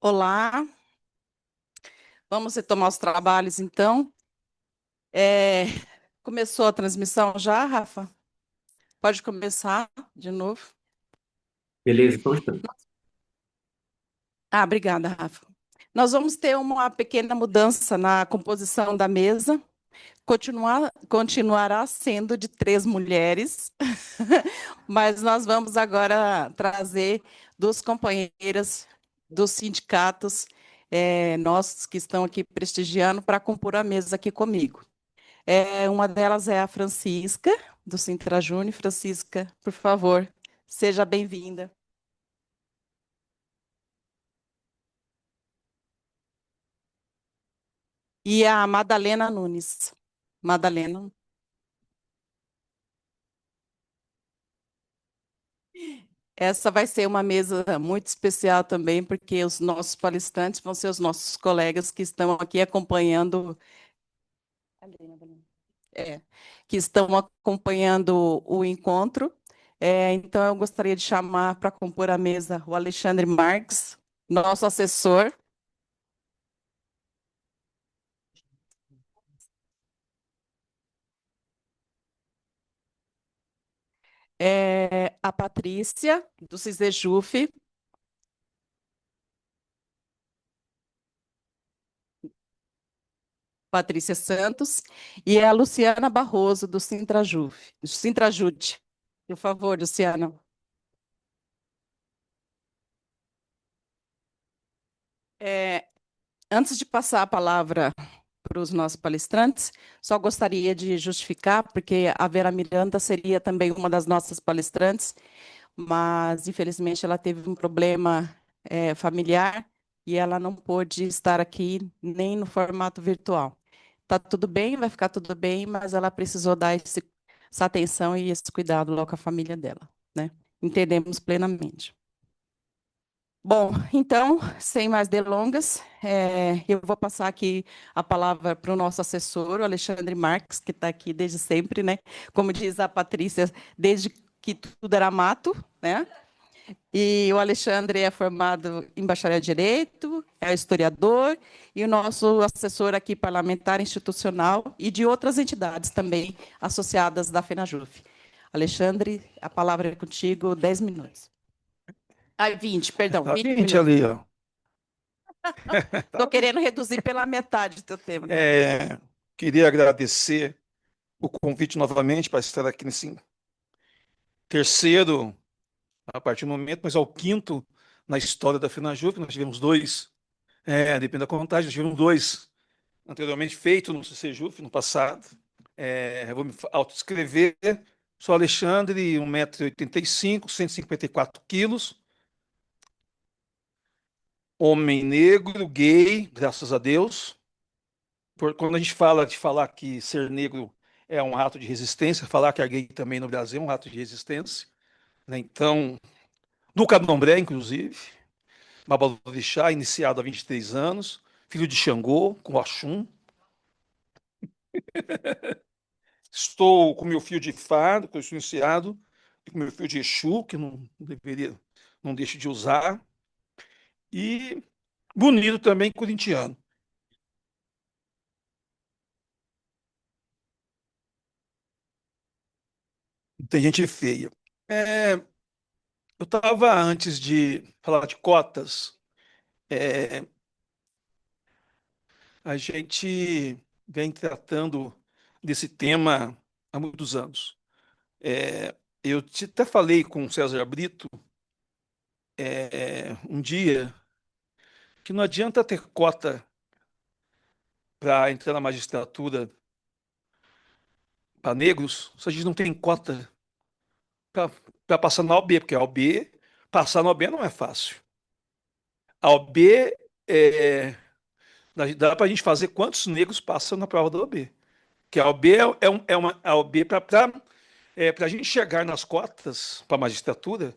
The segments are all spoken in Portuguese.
Olá, vamos retomar os trabalhos então. É, Começou a transmissão já, Rafa? Pode começar de novo. Beleza, então estamos. Obrigada, Rafa. Nós vamos ter uma pequena mudança na composição da mesa. Continuará sendo de três mulheres, mas nós vamos agora trazer duas companheiras dos sindicatos, nossos que estão aqui prestigiando, para compor a mesa aqui comigo. Uma delas é a Francisca, do Sintra Júnior. Francisca, por favor, seja bem-vinda. E a Madalena Nunes. Madalena. Essa vai ser uma mesa muito especial também, porque os nossos palestrantes vão ser os nossos colegas que estão aqui acompanhando, é, que estão acompanhando o encontro. Então, eu gostaria de chamar para compor a mesa o Alexandre Marques, nosso assessor. A Patrícia, do CISEJUF, Patrícia Santos, e a Luciana Barroso, do Sintrajude. Por favor, Luciana. É, Antes de passar a palavra para os nossos palestrantes, só gostaria de justificar, porque a Vera Miranda seria também uma das nossas palestrantes, mas infelizmente ela teve um problema familiar e ela não pôde estar aqui nem no formato virtual. Tá tudo bem, vai ficar tudo bem, mas ela precisou dar essa atenção e esse cuidado lá com a família dela, né? Entendemos plenamente. Bom, então, sem mais delongas, eu vou passar aqui a palavra para o nosso assessor, o Alexandre Marques, que está aqui desde sempre, né? Como diz a Patrícia, desde que tudo era mato, né? E o Alexandre é formado em bacharel em Direito, é historiador, e o nosso assessor aqui parlamentar institucional e de outras entidades também associadas da FENAJUF. Alexandre, a palavra é contigo, 10 minutos. 20, perdão, Tá 20 20 minutos. ali, ó. Estou Tá bem. querendo reduzir pela metade do teu tempo. É, queria agradecer o convite novamente para estar aqui nesse terceiro, a partir do momento, mas ao quinto na história da FenaJup. Nós tivemos dois, depende da contagem, nós tivemos dois anteriormente feitos no CCJup no passado. Eu vou me autodescrever. Sou Alexandre, 1,85 m, 154 quilos, homem negro, gay, graças a Deus. Quando a gente fala de falar que ser negro é um ato de resistência, falar que é gay também no Brasil é um ato de resistência, né? Então, no candomblé, inclusive, Babalorixá, iniciado há 23 anos, filho de Xangô, com Oxum. Estou com meu fio de Fá, que eu sou iniciado, e com meu fio de Exu, que não deveria, não deixo de usar, e bonito também, corintiano. Tem gente feia. É, eu estava, antes de falar de cotas, é, a gente vem tratando desse tema há muitos anos. Até falei com o César Brito um dia que não adianta ter cota para entrar na magistratura para negros se a gente não tem cota para passar na OB, porque a OB, passar na OB não é fácil. A OB, é, dá para a gente fazer quantos negros passam na prova da OB. Que a OB é uma a OB para a gente chegar nas cotas para a magistratura,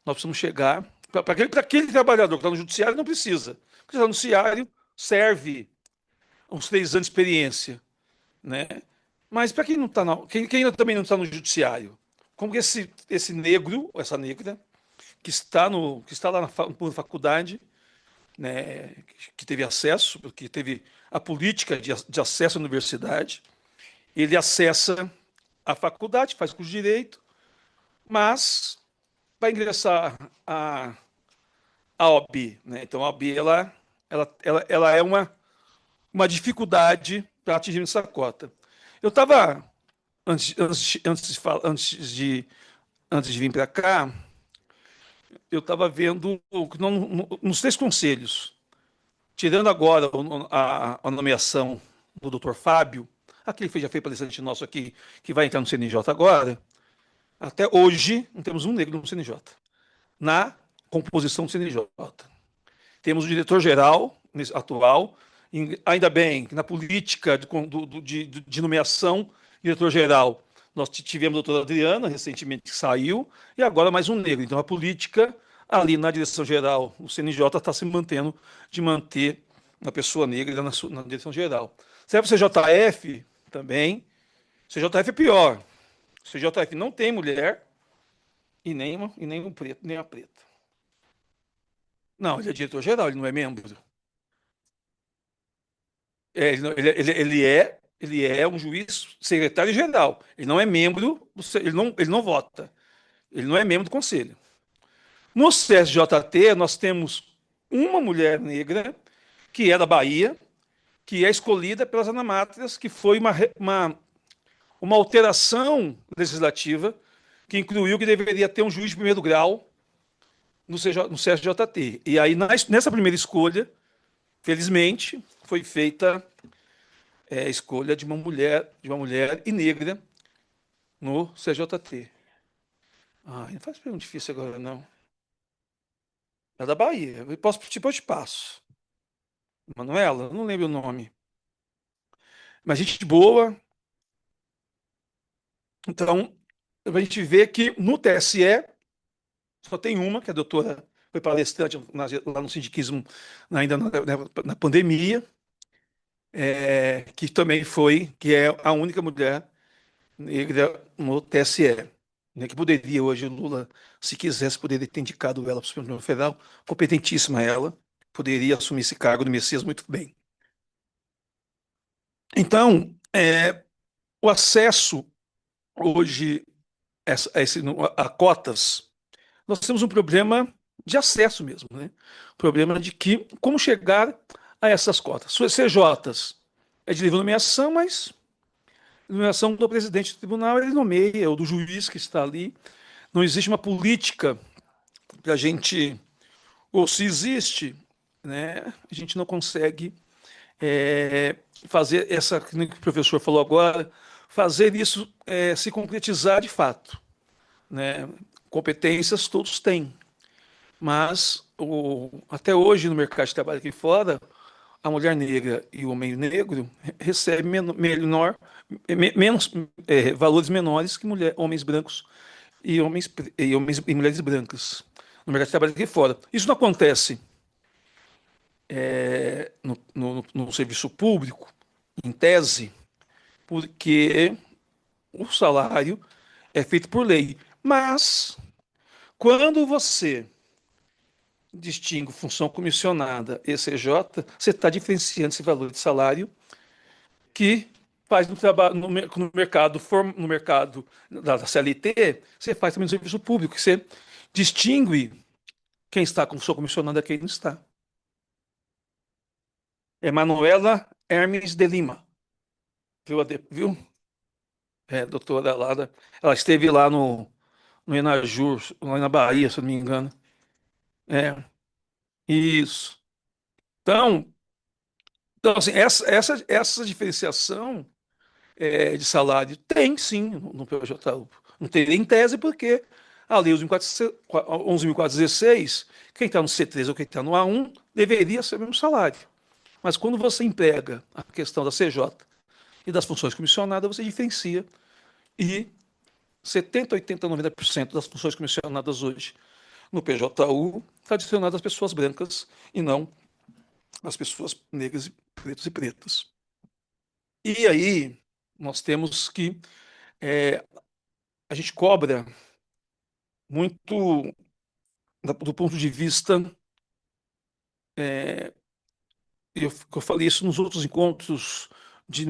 nós precisamos chegar. Para aquele trabalhador que está no judiciário, não precisa. Porque está no judiciário, serve uns 3 anos de experiência. Né? Mas para quem não está, quem ainda também não está no judiciário, como que esse negro, essa negra, que está lá na faculdade, né, que teve acesso, porque teve a política de acesso à universidade. Ele acessa a faculdade, faz curso de direito, mas para ingressar a OAB, né? Então a OAB ela é uma dificuldade para atingir essa cota. Eu estava antes de vir para cá, eu estava vendo nos 3 conselhos, tirando agora a nomeação do Dr. Fábio, aquele que já foi palestrante nosso aqui, que vai entrar no CNJ agora, até hoje não temos um negro no CNJ, na composição do CNJ. Temos o diretor-geral atual, ainda bem que na política de nomeação, diretor-geral, nós tivemos a doutora Adriana, recentemente que saiu, e agora mais um negro. Então a política ali na direção-geral, o CNJ está se mantendo de manter uma pessoa negra na direção-geral. Serve para o CJF também. O CJF é pior. O CJF não tem mulher e nem um preto, nem a preta. Não, ele é diretor-geral, ele não é membro. Ele é um juiz secretário-geral. Ele não é membro, ele não vota. Ele não é membro do conselho. No CSJT, nós temos uma mulher negra, que é da Bahia, que é escolhida pelas anamátrias, que foi uma alteração legislativa que incluiu que deveria ter um juiz de primeiro grau no CSJT. E aí, nessa primeira escolha, felizmente, foi feita a escolha de uma mulher e negra no CJT. Não faz pergunta difícil agora, não. É da Bahia. Eu te passo. Manuela, não lembro o nome. Mas gente boa. Então, a gente vê que no TSE só tem uma, que é a doutora, foi palestrante lá no sindiquismo, ainda na pandemia, que também que é a única mulher negra no TSE, né, que poderia hoje, o Lula, se quisesse, poderia ter indicado ela para o Supremo Tribunal Federal, competentíssima ela, poderia assumir esse cargo do Messias muito bem. Então, o acesso hoje a cotas, nós temos um problema de acesso mesmo, né? Problema de como chegar a essas cotas. Suas CJs é de livre nomeação, mas nomeação do presidente do tribunal, ele nomeia, ou do juiz que está ali. Não existe uma política para a gente, ou se existe, né, a gente não consegue fazer que o professor falou agora, fazer isso se concretizar de fato, né? Competências todos têm, mas até hoje no mercado de trabalho aqui fora, a mulher negra e o homem negro recebem menos valores menores que homens brancos e mulheres brancas no mercado de trabalho aqui fora. Isso não acontece no serviço público, em tese, porque o salário é feito por lei. Mas, quando você distingue função comissionada e CJ, você está diferenciando esse valor de salário que faz no trabalho no mercado da CLT, você faz também no serviço público, você distingue quem está com função comissionada e quem não está. É Manuela Hermes de Lima. Viu? Doutora lá. Ela esteve lá no Enajur, lá na Bahia, se eu não me engano. É, isso. Então, assim, essa diferenciação de salário tem sim no PJU. Não teria em tese, porque a Lei 11.416, quem está no C3 ou quem está no A1, deveria ser o mesmo salário. Mas quando você emprega a questão da CJ e das funções comissionadas, você diferencia. E 70, 80, 90% das funções comissionadas hoje no PJU está adicionado às pessoas brancas e não às pessoas negras, pretos e pretas. E aí nós temos que a gente cobra muito do ponto de vista é, eu falei isso nos outros encontros de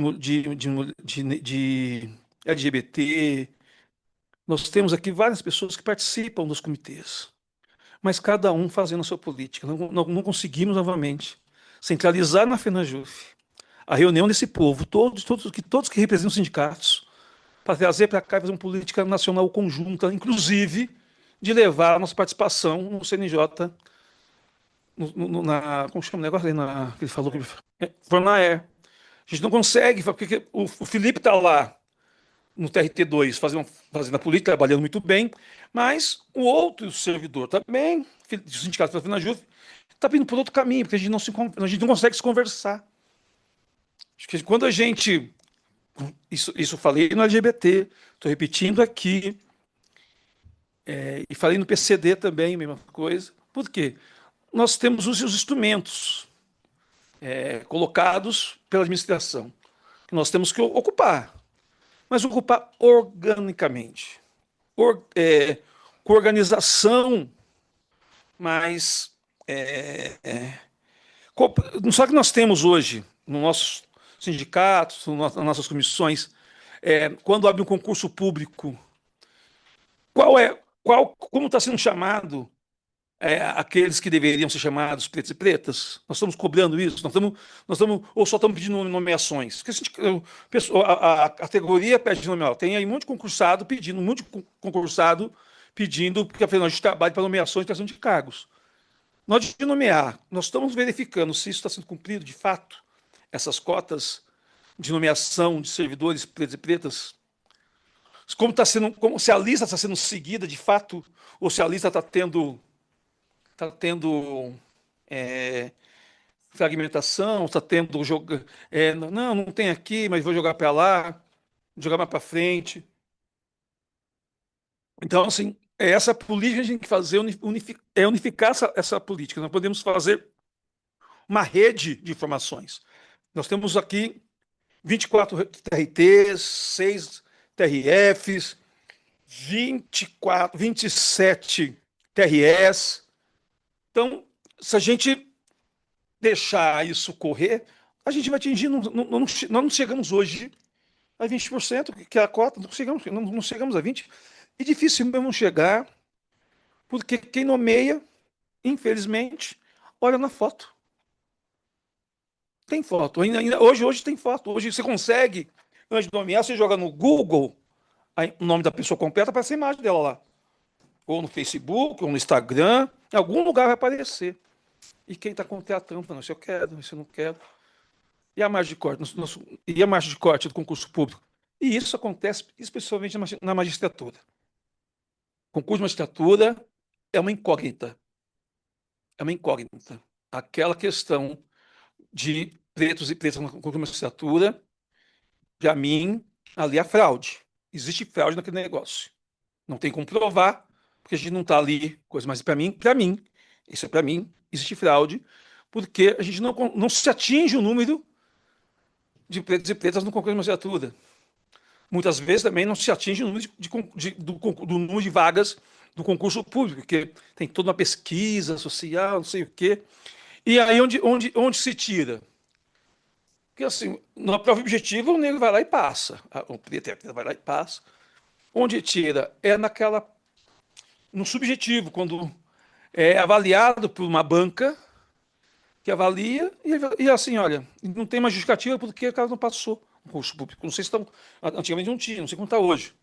LGBT. Nós temos aqui várias pessoas que participam dos comitês, mas cada um fazendo a sua política. Não conseguimos novamente centralizar na FENAJUF a reunião desse povo, todos que representam os sindicatos, para trazer para cá e fazer uma política nacional conjunta, inclusive de levar a nossa participação no CNJ, como chama o negócio ali, que ele falou que Fornaer. A gente não consegue, porque o Felipe está lá no TRT2 fazendo a política, trabalhando muito bem, mas o outro servidor também, do sindicato da FENAJUF, está vindo por outro caminho, porque a gente não consegue se conversar. Acho que quando a gente. Isso eu falei no LGBT, estou repetindo aqui, e falei no PCD também, mesma coisa. Por quê? Nós temos os instrumentos colocados pela administração, que nós temos que ocupar, mas ocupar organicamente, com organização, mas só que nós temos hoje, no nossos sindicatos, nas nossas comissões, quando abre um concurso público, como está sendo chamado aqueles que deveriam ser chamados pretos e pretas? Nós estamos cobrando isso? Ou só estamos pedindo nomeações? Porque a categoria pede nomeação. Tem aí um monte de concursado pedindo, porque afinal a gente trabalha para nomeações e criação de cargos. Nós de nomear, nós estamos verificando se isso está sendo cumprido de fato, essas cotas de nomeação de servidores pretos e pretas, como se a lista está sendo seguida de fato, ou se a lista está tendo fragmentação, está tendo não tem aqui, mas vou jogar para lá, jogar mais para frente. Então, assim, essa política a gente tem que fazer, unificar essa política. Nós podemos fazer uma rede de informações. Nós temos aqui 24 TRTs, 6 TRFs, 27 TRS. Então, se a gente deixar isso correr, a gente vai atingir. Nós não chegamos hoje a 20%, que é a cota, não chegamos a 20%. E dificilmente vamos chegar, porque quem nomeia, infelizmente, olha na foto. Tem foto. Hoje tem foto. Hoje você consegue, antes de nomear, você joga no Google o nome da pessoa completa, aparece a imagem dela lá. Ou no Facebook, ou no Instagram, em algum lugar vai aparecer. E quem está contratando, falando, se eu quero, se eu não quero. E a margem de corte, e a margem de corte do concurso público. E isso acontece especialmente na magistratura. O concurso de magistratura é uma incógnita. É uma incógnita. Aquela questão de pretos e pretas na concurso de magistratura, para mim, ali é fraude. Existe fraude naquele negócio. Não tem como provar, porque a gente não está ali, coisa mais para mim, isso é para mim, existe fraude, porque a gente não se atinge o número de pretos e pretas no concurso de magistratura. Muitas vezes também não se atinge o número do número de vagas do concurso público, porque tem toda uma pesquisa social, não sei o quê. E aí onde se tira? Porque assim, na prova objetiva o negro vai lá e passa, o preto e a preta vai lá e passa. Onde tira? É no subjetivo, quando é avaliado por uma banca que avalia e assim, olha, não tem mais justificativa porque o cara não passou no concurso público. Não sei se estão. Antigamente não tinha, não sei como está hoje.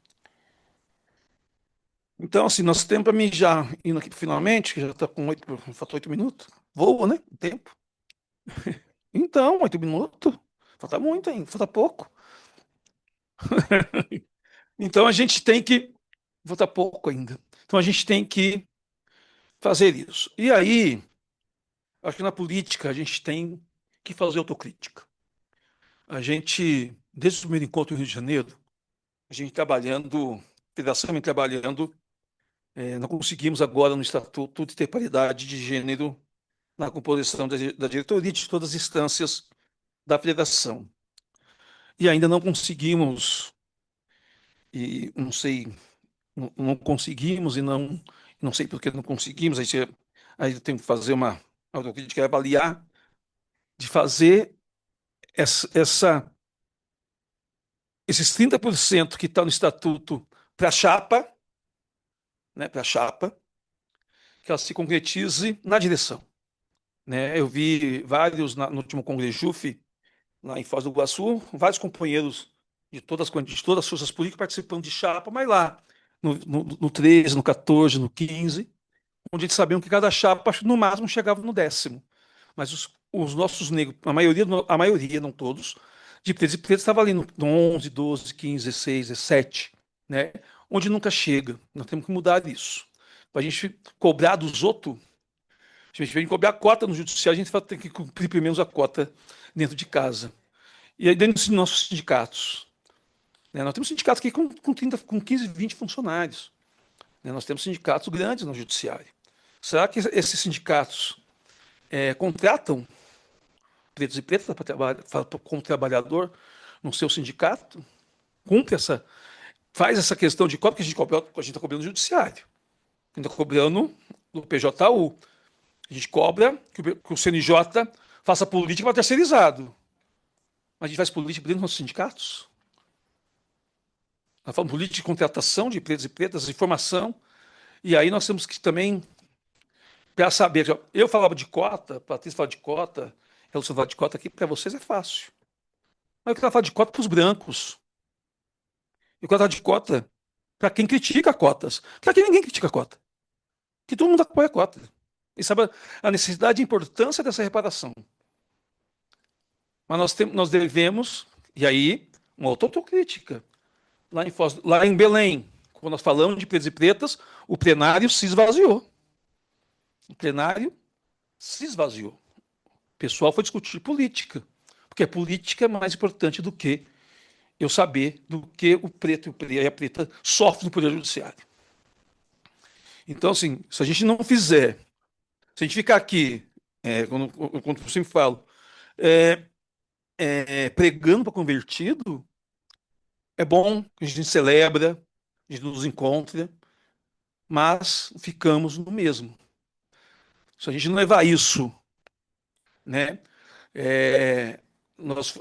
Então, assim, nosso tempo para mim já indo aqui finalmente, que já está com falta 8 minutos. Voa, né? O tempo. Então, 8 minutos. Falta muito ainda, falta pouco. Então a gente tem que. Falta pouco ainda. Então a gente tem que fazer isso. E aí, acho que na política a gente tem que fazer autocrítica. A gente, desde o primeiro encontro no Rio de Janeiro, a gente trabalhando, federação trabalhando, não conseguimos agora no Estatuto de ter paridade de gênero na composição da diretoria de todas as instâncias da federação. E ainda não conseguimos, e não sei, não conseguimos e não sei por que não conseguimos, aí tem que fazer a autocrítica é avaliar, de fazer esses 30% que está no estatuto para a chapa, né, para a chapa, que ela se concretize na direção. Né? Eu vi vários no último Congresso JUF, lá em Foz do Iguaçu, vários companheiros de todas as forças políticas participando de chapa, mas lá no 13, no 14, no 15, onde eles sabiam que cada chapa, no máximo, chegava no 10º. Mas os nossos negros, a maioria, não todos, de pretos e pretos, estava ali no 11, 12, 15, 16, 17, né? Onde nunca chega. Nós temos que mudar isso. Para a gente cobrar dos outros, se a gente vem cobrar a cota no judiciário, a gente vai ter que cumprir pelo menos a cota dentro de casa. E aí dentro dos nossos sindicatos. Né? Nós temos sindicatos aqui com 15, 20 funcionários. Né? Nós temos sindicatos grandes no judiciário. Será que esses sindicatos contratam pretos e pretas para trabalhar como trabalhador no seu sindicato? Faz essa questão de cobra, que a gente está cobrando no judiciário. A gente está cobrando do PJU. A gente cobra que o CNJ faça política para terceirizado. Mas a gente faz política dentro dos nossos sindicatos? Nós falamos política de contratação de pretos e pretas, de formação. E aí nós temos que também, para saber, eu falava de cota, Patrícia fala de cota, eu falo de cota aqui, para vocês é fácil. Mas eu quero falar de cota para os brancos. Eu quero falar de cota para quem critica cotas. Porque aqui ninguém critica cota. Que todo mundo apoia a cota. E sabe a necessidade e a importância dessa reparação. Mas nós devemos, e aí, uma autocrítica. Lá em Belém, quando nós falamos de pretos e pretas, o plenário se esvaziou. O plenário se esvaziou. O pessoal foi discutir política. Porque a política é mais importante do que eu saber do que o preto e a preta sofrem no Poder Judiciário. Então, assim, se a gente não fizer, se a gente ficar aqui, quando eu sempre falo, pregando para convertido, é bom que a gente celebra, a gente nos encontra, mas ficamos no mesmo. Se a gente não levar isso, né?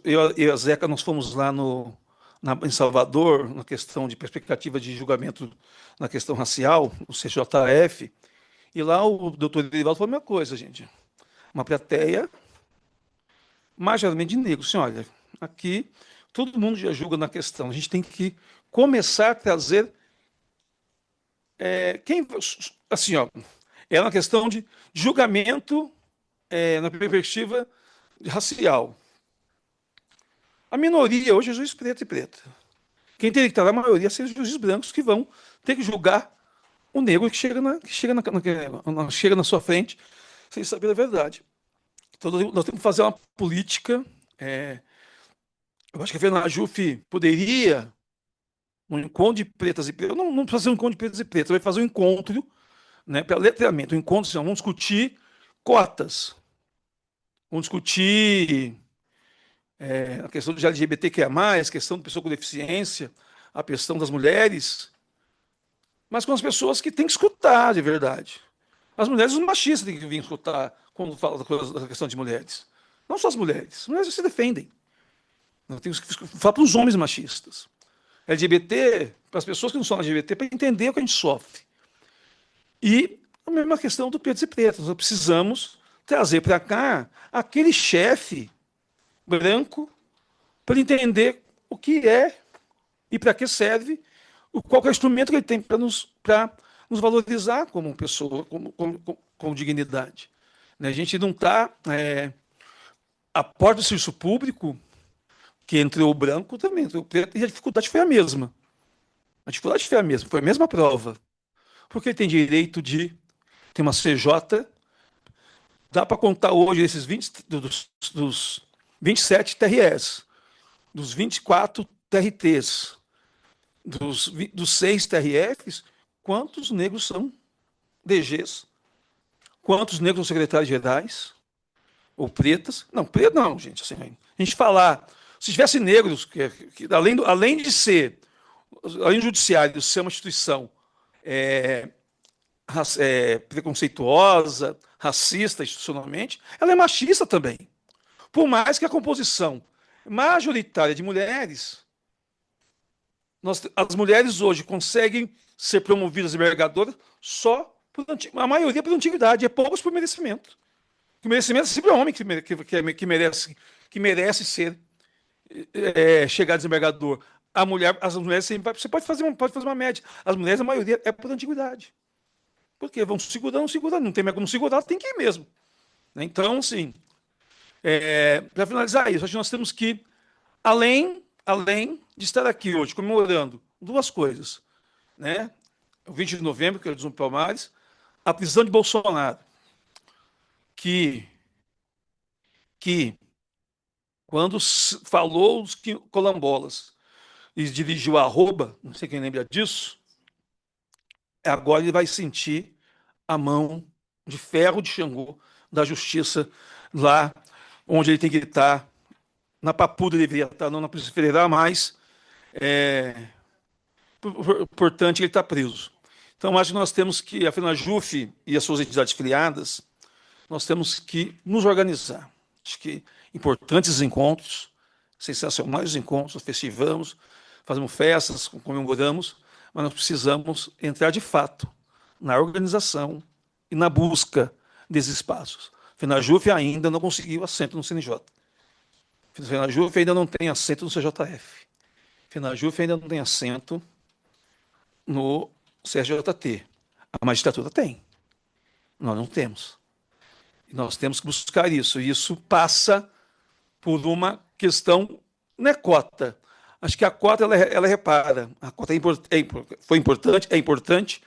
Eu e a Zeca, nós fomos lá em Salvador, na questão de perspectiva de julgamento na questão racial, o CJF, e lá o doutor Edivaldo falou a mesma coisa, gente. Uma plateia majoritariamente de negros. Assim, olha, aqui todo mundo já julga na questão. A gente tem que começar a trazer assim, ó, é uma questão de julgamento na perspectiva racial. A minoria hoje é juiz preto e preta. Quem teria que estar na maioria são os juízes brancos que vão ter que julgar o negro que chega na sua frente sem saber a verdade. Então nós temos que fazer uma política. Eu acho que a Fernanda Juf poderia, um encontro de pretas e pretas, não precisa ser um encontro de pretas e pretas, vai fazer um encontro, né, para letramento, um encontro, assim, vamos discutir cotas, vamos discutir a questão do LGBTQIA+, a questão da pessoa com deficiência, a questão das mulheres, mas com as pessoas que têm que escutar de verdade. As mulheres, os machistas têm que vir escutar quando fala da questão de mulheres. Não só as mulheres se defendem. Nós temos que falar para os homens machistas. LGBT, para as pessoas que não são LGBT, para entender o que a gente sofre. E a mesma questão do pretos e pretas. Nós precisamos trazer para cá aquele chefe branco para entender o que é e para que serve, qual é o instrumento que ele tem para nos valorizar como pessoa, com dignidade. A gente não está a porta do serviço público, que entre o branco também, entre o preto, e a dificuldade foi a mesma. A dificuldade foi a mesma, foi a mesma prova. Porque ele tem direito de ter uma CJ, dá para contar hoje esses dos 27 TREs, dos 24 TRTs, dos 6 TRFs, quantos negros são DGs? Quantos negros são secretários gerais? Ou pretas? Não, preto não, gente. Assim, a gente falar, se tivesse negros, que além de ser, além do judiciário ser uma instituição preconceituosa, racista institucionalmente, ela é machista também. Por mais que a composição majoritária de mulheres, as mulheres hoje conseguem ser promovidas empregadoras só a maioria por antiguidade, é poucos por merecimento. O merecimento é sempre o homem que merece ser chegar desembargador. As mulheres sempre, você pode fazer uma média. As mulheres, a maioria, é por antiguidade. Porque vão segurando, não tem mais como segurar, tem que ir mesmo. Né? Então, assim, para finalizar isso, acho que nós temos que, além de estar aqui hoje comemorando duas coisas, né? O 20 de novembro, que é o Zumbi Palmares, a prisão de Bolsonaro, que quando falou os colambolas e dirigiu a arroba, não sei quem lembra disso, agora ele vai sentir a mão de ferro de Xangô da justiça lá onde ele tem que estar. Na Papuda ele deveria estar, não na Polícia Federal, mas é importante ele estar preso. Então, acho que nós temos que, a FENAJUF e as suas entidades filiadas, nós temos que nos organizar. Acho que importantes encontros, sensacionais encontros, festivamos, fazemos festas, comemoramos, mas nós precisamos entrar de fato na organização e na busca desses espaços. A FENAJUF ainda não conseguiu assento no CNJ. A FENAJUF ainda não tem assento no CJF. A FENAJUF ainda não tem assento no CSJT. A magistratura tem. Nós não temos. E nós temos que buscar isso. E isso passa por uma questão, não é cota. Acho que a cota ela repara. A cota foi importante, é importante.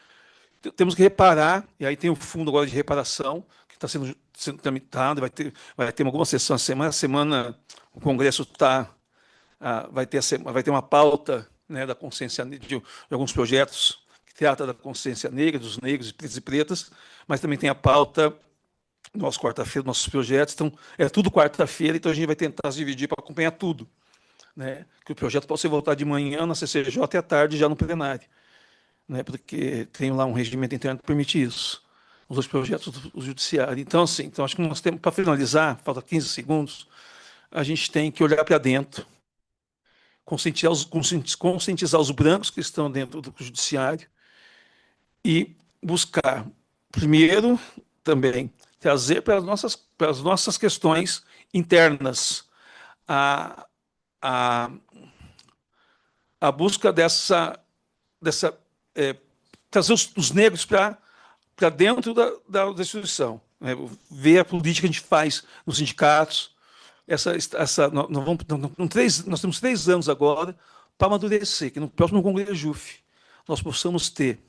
Temos que reparar, e aí tem o fundo agora de reparação, que está sendo tramitado, vai ter alguma sessão a semana o Congresso vai ter uma pauta, né, da consciência de alguns projetos que trata da consciência negra, dos negros, pretos e pretas, mas também tem a pauta nossa quarta-feira, nossos projetos. Então, é tudo quarta-feira, então a gente vai tentar se dividir para acompanhar tudo. Né? Que o projeto possa votar de manhã na CCJ e à tarde já no plenário. Né? Porque tem lá um regimento interno que permite isso. Os outros projetos do judiciário. Então, assim, então acho que nós temos, para finalizar, falta 15 segundos, a gente tem que olhar para dentro, conscientizar os brancos que estão dentro do judiciário e buscar, primeiro, também trazer para as nossas questões internas a, a, a busca dessa trazer os negros para dentro da instituição, né? Ver a política que a gente faz nos sindicatos. Nós temos 3 anos agora para amadurecer, que no próximo Congresso JUF nós possamos ter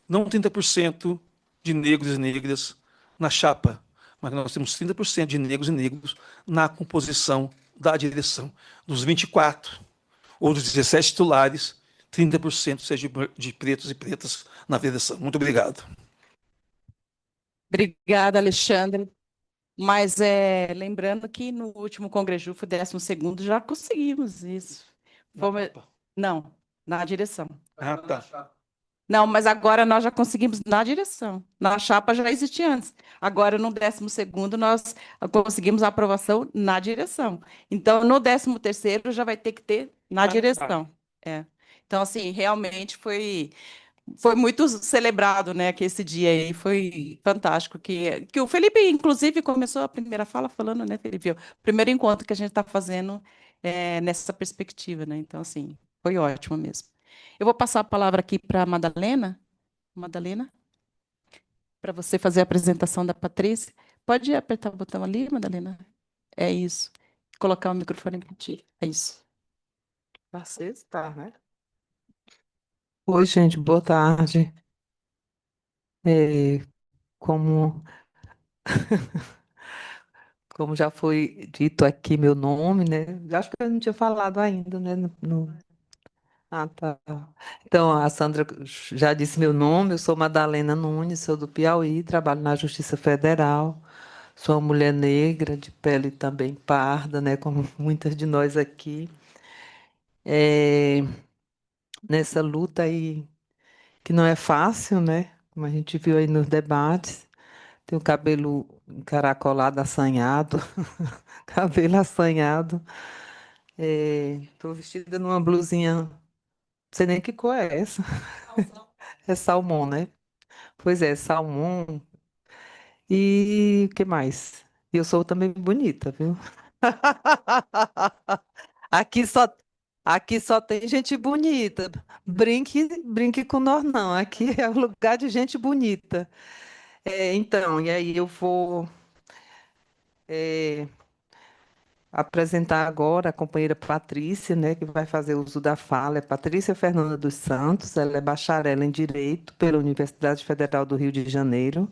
não 30% de negros e negras na chapa, mas nós temos 30% de negros e negros na composição da direção. Dos 24 ou dos 17 titulares, 30% seja de pretos e pretas na direção. Muito obrigado. Obrigada, Alexandre. Mas lembrando que no último Congresso foi 12º, já conseguimos isso. Não, na direção. Ah, tá. Não, mas agora nós já conseguimos na direção. Na chapa já existia antes. Agora, no 12º, nós conseguimos a aprovação na direção. Então, no 13º já vai ter que ter na direção. Então, assim, realmente foi muito celebrado, né, que esse dia aí foi fantástico, que o Felipe, inclusive, começou a primeira fala falando, né, Felipe, o primeiro encontro que a gente está fazendo nessa perspectiva, né, então, assim, foi ótimo mesmo. Eu vou passar a palavra aqui para a Madalena, para você fazer a apresentação da Patrícia. Pode apertar o botão ali, Madalena? É isso. Colocar o microfone para ti. É isso. Tá, né? Oi, gente, boa tarde. É, como, como já foi dito aqui meu nome, né? Acho que eu não tinha falado ainda, né? Ah, tá. Então, a Sandra já disse meu nome, eu sou Madalena Nunes, sou do Piauí, trabalho na Justiça Federal, sou uma mulher negra, de pele também parda, né? Como muitas de nós aqui. É, nessa luta aí, que não é fácil, né? como a gente viu aí nos debates. Tenho cabelo encaracolado, assanhado, cabelo assanhado. Estou vestida numa blusinha, não sei nem que cor é essa. É salmão, né? Pois é, salmão. E o que mais? E eu sou também bonita, viu? Aqui só, aqui só tem gente bonita. Brinque com nós, não. Aqui é o lugar de gente bonita. Então, e aí eu vou é, apresentar agora a companheira Patrícia, né, que vai fazer uso da fala. É Patrícia Fernanda dos Santos, ela é bacharel em Direito pela Universidade Federal do Rio de Janeiro,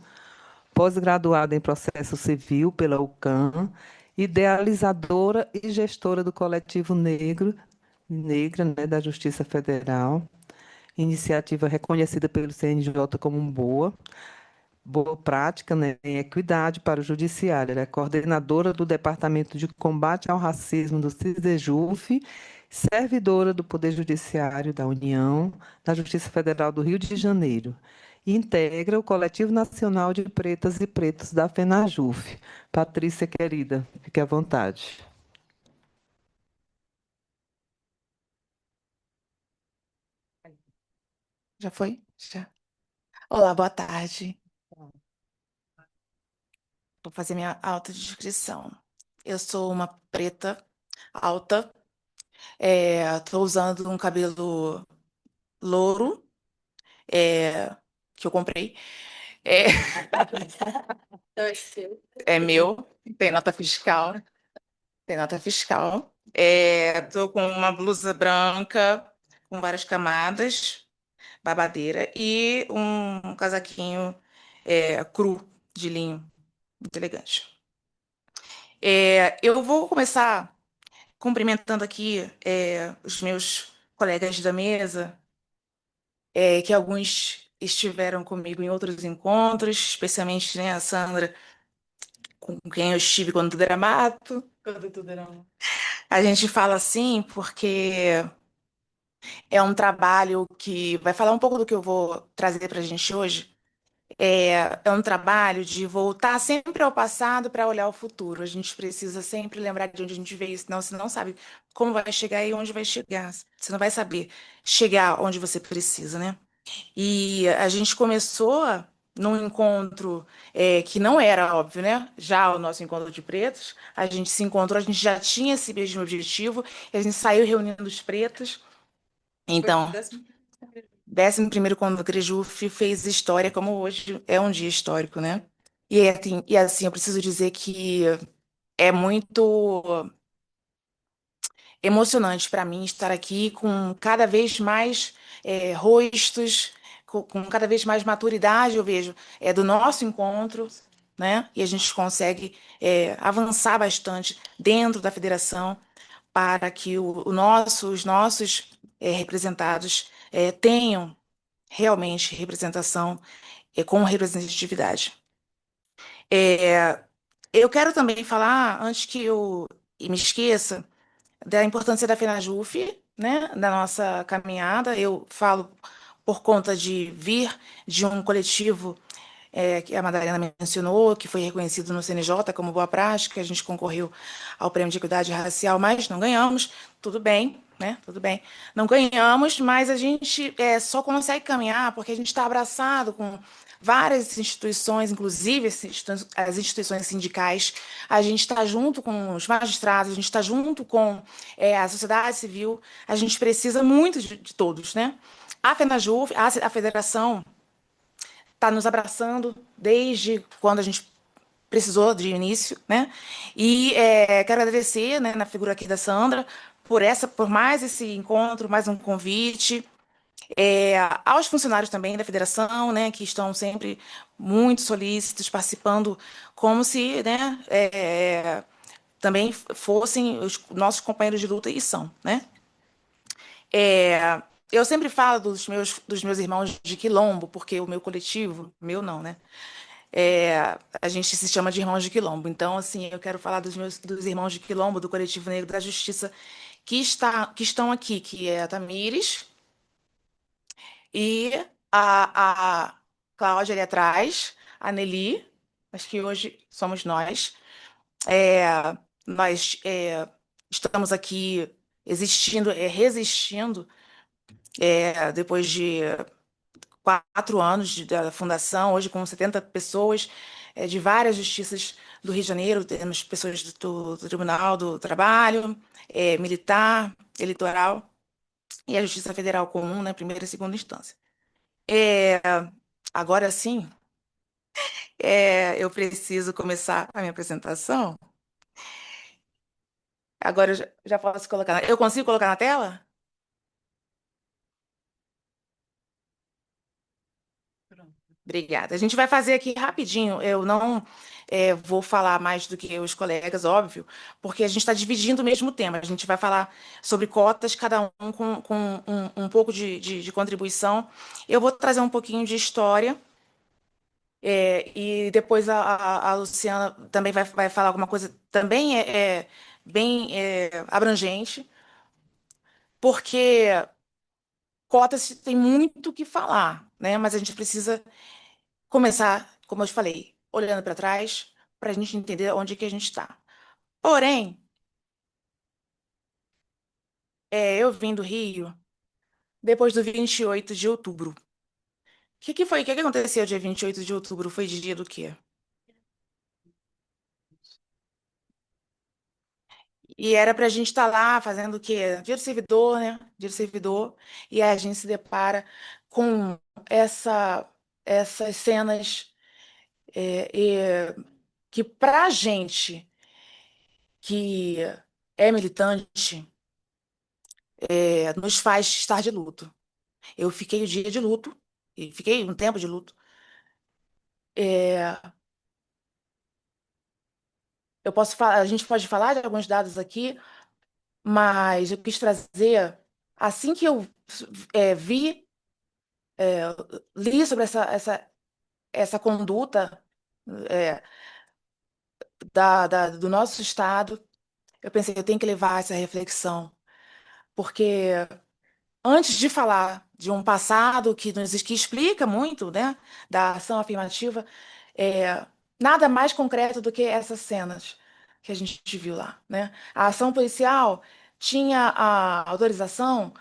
pós-graduada em Processo Civil pela UCAM, idealizadora e gestora do Coletivo Negra, né, da Justiça Federal, iniciativa reconhecida pelo CNJ como boa prática, né, em equidade para o Judiciário. Ela é coordenadora do Departamento de Combate ao Racismo do CISEJUF, servidora do Poder Judiciário da União, da Justiça Federal do Rio de Janeiro. E integra o Coletivo Nacional de Pretas e Pretos da FENAJUF. Patrícia, querida, fique à vontade. Já foi? Já. Olá, boa tarde. Vou fazer minha autodescrição. Eu sou uma preta alta. Estou usando um cabelo louro, é, que eu comprei. É, é meu, tem nota fiscal. Tem nota fiscal. Estou com uma blusa branca com várias camadas, babadeira, e um casaquinho cru de linho, muito elegante. Eu vou começar cumprimentando aqui os meus colegas da mesa, que alguns estiveram comigo em outros encontros, especialmente, né, a Sandra, com quem eu estive quando tudo era mato. Quando tudo era mato. A gente fala assim porque é um trabalho que vai falar um pouco do que eu vou trazer para a gente hoje. É um trabalho de voltar sempre ao passado para olhar o futuro. A gente precisa sempre lembrar de onde a gente veio, senão você não sabe como vai chegar e onde vai chegar. Você não vai saber chegar onde você precisa, né? E a gente começou num encontro que não era óbvio, né? Já o nosso encontro de pretos, a gente se encontrou, a gente já tinha esse mesmo objetivo, e a gente saiu reunindo os pretos. Então, 11º quando a Crejuf fez história, como hoje é um dia histórico, né? E assim, eu preciso dizer que é muito emocionante para mim estar aqui com cada vez mais rostos, com cada vez mais maturidade, eu vejo, do nosso encontro, né? E a gente consegue avançar bastante dentro da federação para que os nossos representados tenham realmente representação com representatividade. É, eu quero também falar, antes que eu me esqueça, da importância da FENAJUF, né, da nossa caminhada. Eu falo por conta de vir de um coletivo que a Madalena mencionou, que foi reconhecido no CNJ como boa prática. A gente concorreu ao Prêmio de Equidade Racial, mas não ganhamos. Tudo bem, né? Tudo bem. Não ganhamos, mas a gente só consegue caminhar porque a gente está abraçado com várias instituições, inclusive as instituições sindicais. A gente está junto com os magistrados, a gente está junto com a sociedade civil. A gente precisa muito de todos, né? A FENAJUF, a federação, está nos abraçando desde quando a gente precisou de início, né? E quero agradecer, né, na figura aqui da Sandra, por mais esse encontro, mais um convite. Aos funcionários também da federação, né, que estão sempre muito solícitos, participando, como se, né, também fossem os nossos companheiros de luta e são, né? Eu sempre falo dos meus irmãos de Quilombo, porque o meu coletivo, meu não, né? A gente se chama de irmãos de Quilombo. Então, assim, eu quero falar dos irmãos de Quilombo, do Coletivo Negro da Justiça, que estão aqui, que é a Tamires e a Cláudia ali atrás, a Nelly, acho que hoje somos nós. É, nós estamos aqui existindo, resistindo, depois de 4 anos da fundação, hoje com 70 pessoas, de várias justiças do Rio de Janeiro, temos pessoas do Tribunal do Trabalho, militar, eleitoral e a Justiça Federal Comum, né, primeira e segunda instância. É, agora sim, eu preciso começar a minha apresentação. Agora eu já posso colocar. Eu consigo colocar na tela? Obrigada. A gente vai fazer aqui rapidinho. Eu não vou falar mais do que os colegas, óbvio, porque a gente está dividindo o mesmo tema. A gente vai falar sobre cotas, cada um com um pouco de contribuição. Eu vou trazer um pouquinho de história, e depois a Luciana também vai falar alguma coisa também bem abrangente, porque cotas tem muito o que falar, né? Mas a gente precisa começar, como eu te falei, olhando para trás, para a gente entender onde que a gente está. Porém, eu vim do Rio depois do 28 de outubro. O que foi? O que aconteceu dia 28 de outubro? Foi dia do quê? E era para a gente estar lá fazendo o quê? Dia do servidor, né? Dia do servidor. E aí a gente se depara com essa, essas cenas que para a gente que é militante, nos faz estar de luto. Eu fiquei o dia de luto, e fiquei um tempo de luto. É, a gente pode falar de alguns dados aqui, mas eu quis trazer, assim que eu vi, li sobre essa conduta é, do nosso Estado, eu pensei, eu tenho que levar essa reflexão, porque antes de falar de um passado que explica muito, né, da ação afirmativa, é, nada mais concreto do que essas cenas que a gente viu lá, né? A ação policial tinha a autorização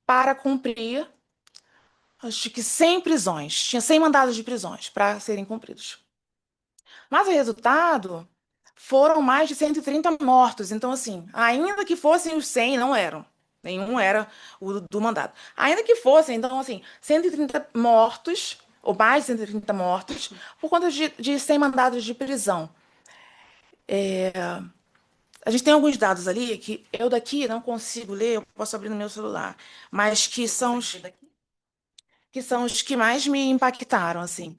para cumprir, acho que 100 prisões, tinha 100 mandados de prisões para serem cumpridos. Mas o resultado foram mais de 130 mortos. Então, assim, ainda que fossem os 100, não eram. Nenhum era o do mandado. Ainda que fossem, então, assim, 130 mortos, ou mais de 130 mortos, por conta de 100 mandados de prisão. A gente tem alguns dados ali que eu daqui não consigo ler, eu posso abrir no meu celular, mas que são os que mais me impactaram, assim.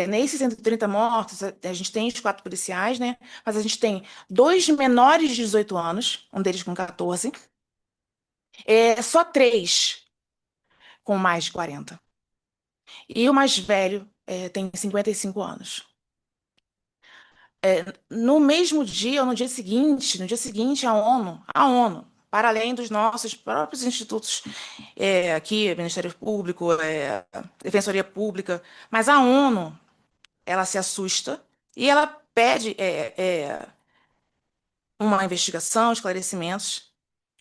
Nesses 130 mortos, a gente tem os 4 policiais, né? Mas a gente tem 2 menores de 18 anos, um deles com 14, só 3 com mais de 40. E o mais velho tem 55 anos. No mesmo dia, ou no dia seguinte, a ONU, para além dos nossos próprios institutos aqui, Ministério Público, Defensoria Pública, mas a ONU, ela se assusta e ela pede uma investigação, esclarecimentos.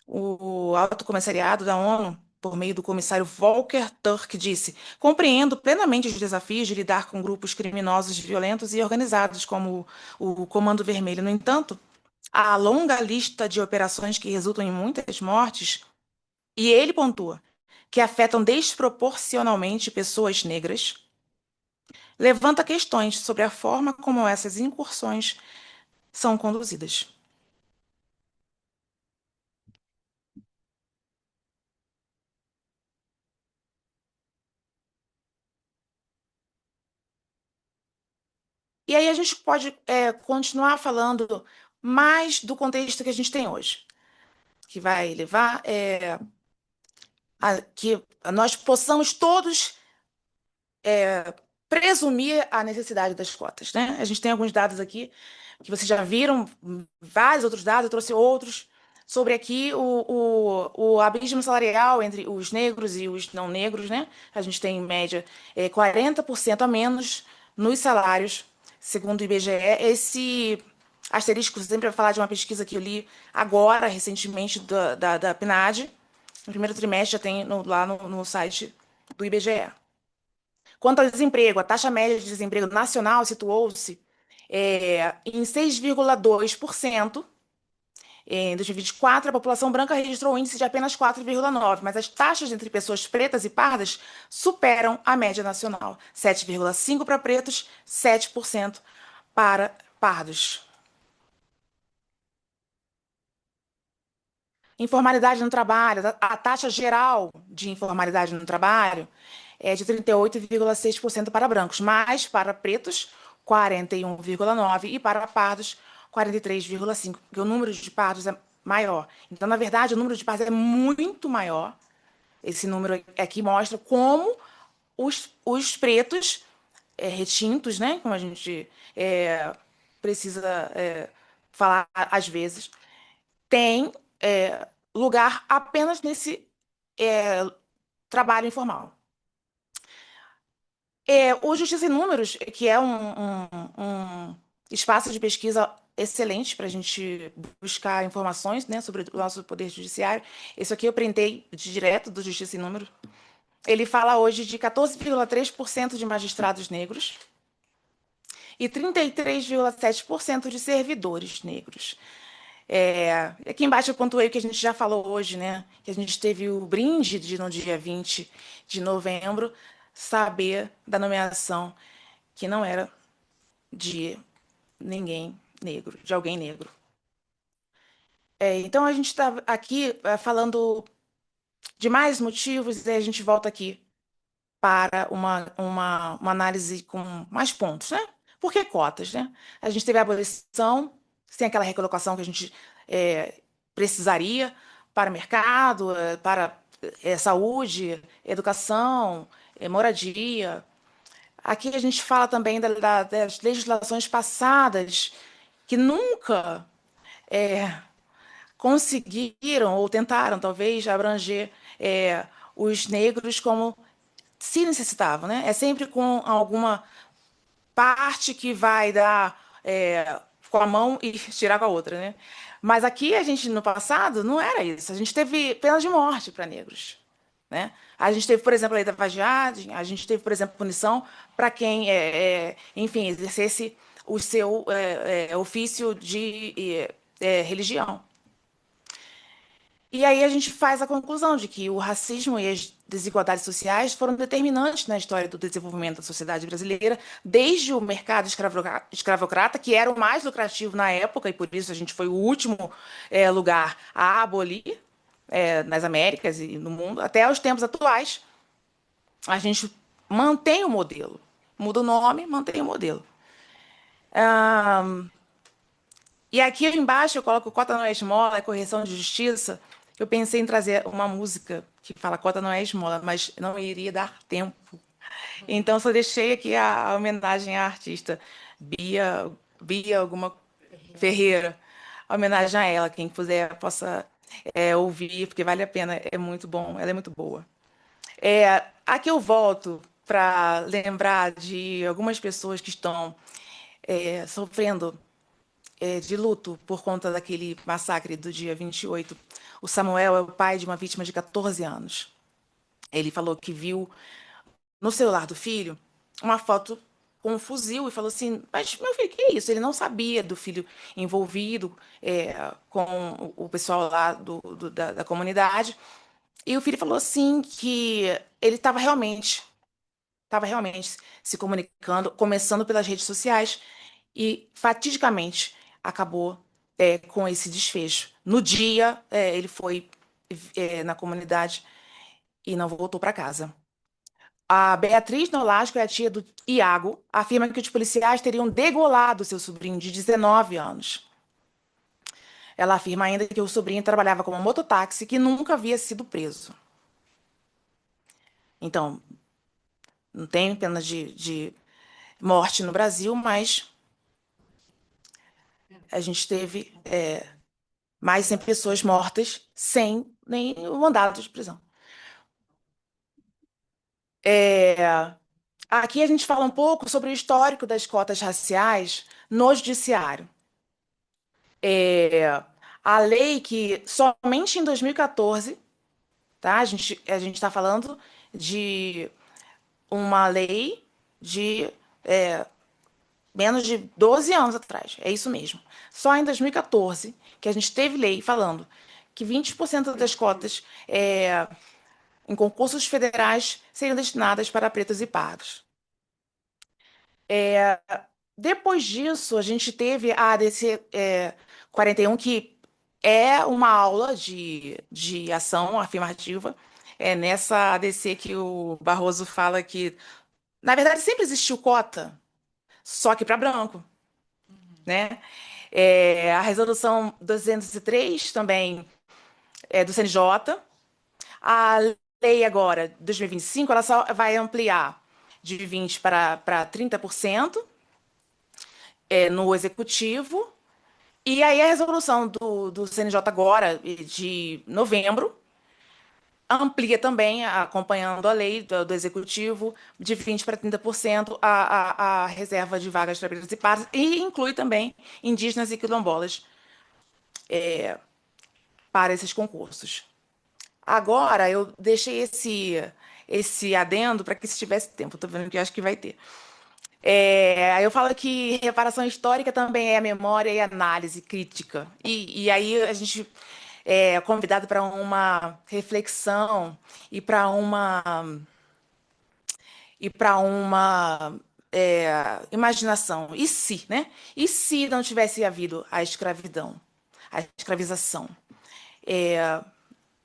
O Alto Comissariado da ONU, por meio do comissário Volker Turk, disse: compreendo plenamente os desafios de lidar com grupos criminosos violentos e organizados, como o Comando Vermelho. No entanto, a longa lista de operações que resultam em muitas mortes, e ele pontua, que afetam desproporcionalmente pessoas negras, levanta questões sobre a forma como essas incursões são conduzidas. E aí a gente pode continuar falando mais do contexto que a gente tem hoje, que vai levar a que nós possamos todos presumir a necessidade das cotas, né? A gente tem alguns dados aqui que vocês já viram, vários outros dados, eu trouxe outros sobre aqui o abismo salarial entre os negros e os não negros, né? A gente tem, em média, 40% a menos nos salários, segundo o IBGE. Esse asterisco sempre vai falar de uma pesquisa que eu li agora, recentemente, da PNAD. No primeiro trimestre já tem lá no site do IBGE. Quanto ao desemprego, a taxa média de desemprego nacional situou-se em 6,2%. Em 2024, a população branca registrou um índice de apenas 4,9%, mas as taxas entre pessoas pretas e pardas superam a média nacional: 7,5% para pretos, 7% para pardos. Informalidade no trabalho, a taxa geral de informalidade no trabalho é de 38,6% para brancos, mas para pretos, 41,9% e para pardos, 43,5%, porque o número de pardos é maior. Então, na verdade, o número de pardos é muito maior. Esse número aqui mostra como os pretos retintos, né, como a gente precisa falar às vezes, têm lugar apenas nesse trabalho informal. O Justiça em Números, que é um espaço de pesquisa excelente para a gente buscar informações, né, sobre o nosso poder judiciário. Esse aqui eu printei direto do Justiça em Números. Ele fala hoje de 14,3% de magistrados negros e 33,7% de servidores negros. Aqui embaixo eu pontuei o que a gente já falou hoje, né? Que a gente teve o brinde no dia 20 de novembro, saber da nomeação que não era de ninguém negro, de alguém negro. Então a gente está aqui falando de mais motivos, e a gente volta aqui para uma análise com mais pontos, né? Por que cotas, né? A gente teve a abolição, sem aquela recolocação que a gente precisaria para o mercado, para saúde, educação, moradia. Aqui a gente fala também das legislações passadas que nunca conseguiram ou tentaram, talvez, abranger os negros como se necessitavam, né? É sempre com alguma parte que vai dar com a mão e tirar com a outra, né? Mas aqui a gente, no passado, não era isso. A gente teve pena de morte para negros, né? A gente teve, por exemplo, a lei da vadiagem, a gente teve, por exemplo, punição para quem, enfim, exercesse o seu ofício de religião. E aí a gente faz a conclusão de que o racismo e as desigualdades sociais foram determinantes na história do desenvolvimento da sociedade brasileira, desde o mercado escravocrata, que era o mais lucrativo na época, e por isso a gente foi o último lugar a abolir nas Américas e no mundo, até os tempos atuais. A gente mantém o modelo. Muda o nome, mantém o modelo. E aqui embaixo eu coloco cota não é esmola, é correção de justiça. Eu pensei em trazer uma música que fala cota não é esmola, mas não iria dar tempo. Então só deixei aqui a homenagem à artista Bia alguma Ferreira. A homenagem a ela, quem puder possa ouvir, porque vale a pena, é muito bom, ela é muito boa. Aqui eu volto para lembrar de algumas pessoas que estão sofrendo de luto por conta daquele massacre do dia 28. O Samuel é o pai de uma vítima de 14 anos. Ele falou que viu no celular do filho uma foto com um fuzil e falou assim: mas meu filho, que é isso? Ele não sabia do filho envolvido com o pessoal lá da comunidade. E o filho falou assim que ele estava realmente se comunicando, começando pelas redes sociais, e fatidicamente acabou com esse desfecho. No dia, ele foi na comunidade e não voltou para casa. A Beatriz Nolasco é a tia do Iago, afirma que os policiais teriam degolado seu sobrinho de 19 anos. Ela afirma ainda que o sobrinho trabalhava como mototáxi e que nunca havia sido preso. Então, não tem pena de morte no Brasil, mas a gente teve mais 100 pessoas mortas sem nem o mandado de prisão. Aqui a gente fala um pouco sobre o histórico das cotas raciais no judiciário. A lei que somente em 2014, tá? A gente está falando de uma lei de menos de 12 anos atrás, é isso mesmo. Só em 2014 que a gente teve lei falando que 20% das cotas em concursos federais seriam destinadas para pretos e pardos. Depois disso, a gente teve a ADC 41, que é uma aula de ação afirmativa. É nessa ADC que o Barroso fala que, na verdade, sempre existiu cota, só que para branco, né? A resolução 203 também é do CNJ. A lei agora, 2025, ela só vai ampliar de 20% para 30% no executivo. E aí a resolução do CNJ agora, de novembro, amplia também, acompanhando a lei do executivo, de 20% para 30% a reserva de vagas para pretos e pardos, e inclui também indígenas e quilombolas para esses concursos. Agora, eu deixei esse adendo para que, se tivesse tempo, estou vendo que eu acho que vai ter. Aí eu falo que reparação histórica também é memória e análise crítica. E aí a gente é convidado para uma reflexão e para uma imaginação. E se, né? E se não tivesse havido a escravidão, a escravização?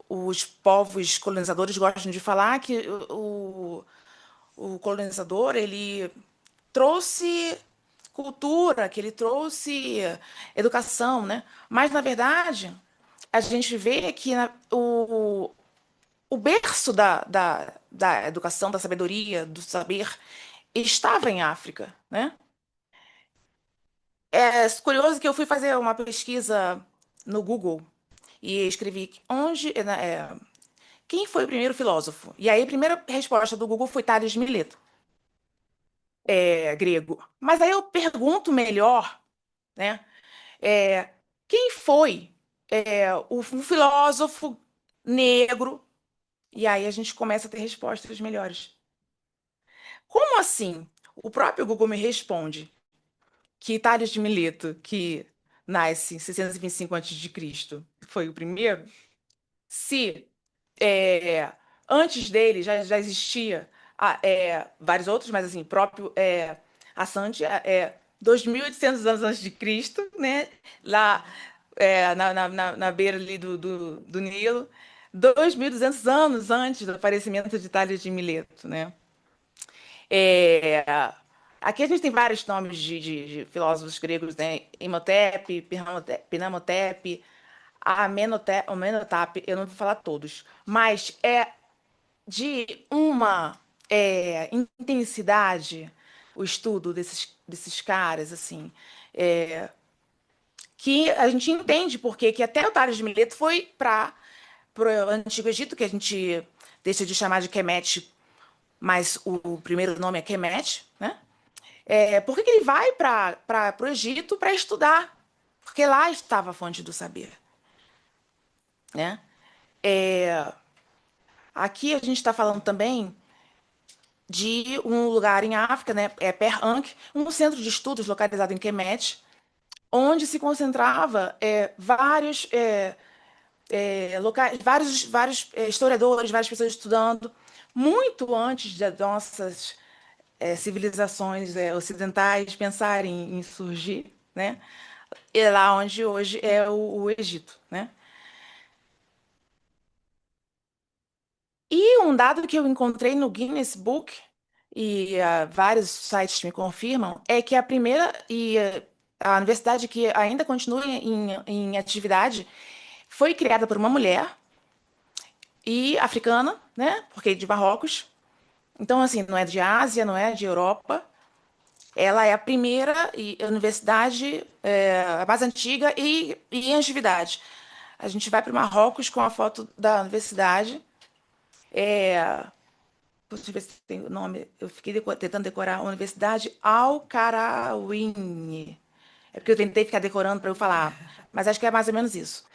Os povos colonizadores gostam de falar que o colonizador, ele trouxe cultura, que ele trouxe educação, né? Mas, na verdade, a gente vê que o berço da educação, da sabedoria, do saber, estava em África, né? É curioso que eu fui fazer uma pesquisa no Google e escrevi quem foi o primeiro filósofo? E aí a primeira resposta do Google foi Tales de Mileto, grego. Mas aí eu pergunto melhor, né? Quem foi o filósofo negro? E aí a gente começa a ter respostas melhores. Como assim? O próprio Google me responde que Tales de Mileto, que nasce em 625 a.C., foi o primeiro. Se antes dele já existia vários outros, mas assim, próprio a Sandia 2.800 anos antes de Cristo, né? Lá na beira ali do Nilo, 2.200 anos antes do aparecimento de Tales de Mileto, né? É, Aqui a gente tem vários nomes de filósofos gregos, né? Imhotep, Pnamotepe, Amenhotep, eu não vou falar todos, mas é de uma intensidade o estudo desses caras, assim, que a gente entende porque que até o Tales de Mileto foi para o Antigo Egito, que a gente deixa de chamar de Kemet, mas o primeiro nome é Kemet, né? Por que ele vai para o Egito para estudar? Porque lá estava a fonte do saber, né? Aqui a gente está falando também de um lugar em África, né? Per Ankh, um centro de estudos localizado em Kemet, onde se concentrava vários historiadores, várias pessoas estudando, muito antes das nossas civilizações ocidentais pensarem em surgir, né? É lá onde hoje é o Egito, né? E um dado que eu encontrei no Guinness Book, e vários sites me confirmam, é que a primeira a universidade que ainda continua em atividade foi criada por uma mulher e africana, né? Porque de Marrocos. Então, assim, não é de Ásia, não é de Europa. Ela é a primeira universidade, a mais antiga e em atividade. A gente vai para Marrocos com a foto da universidade. Deixa eu ver se tem o nome. Eu fiquei tentando decorar a Universidade Al-Qarawiyyin. É porque eu tentei ficar decorando para eu falar, mas acho que é mais ou menos isso.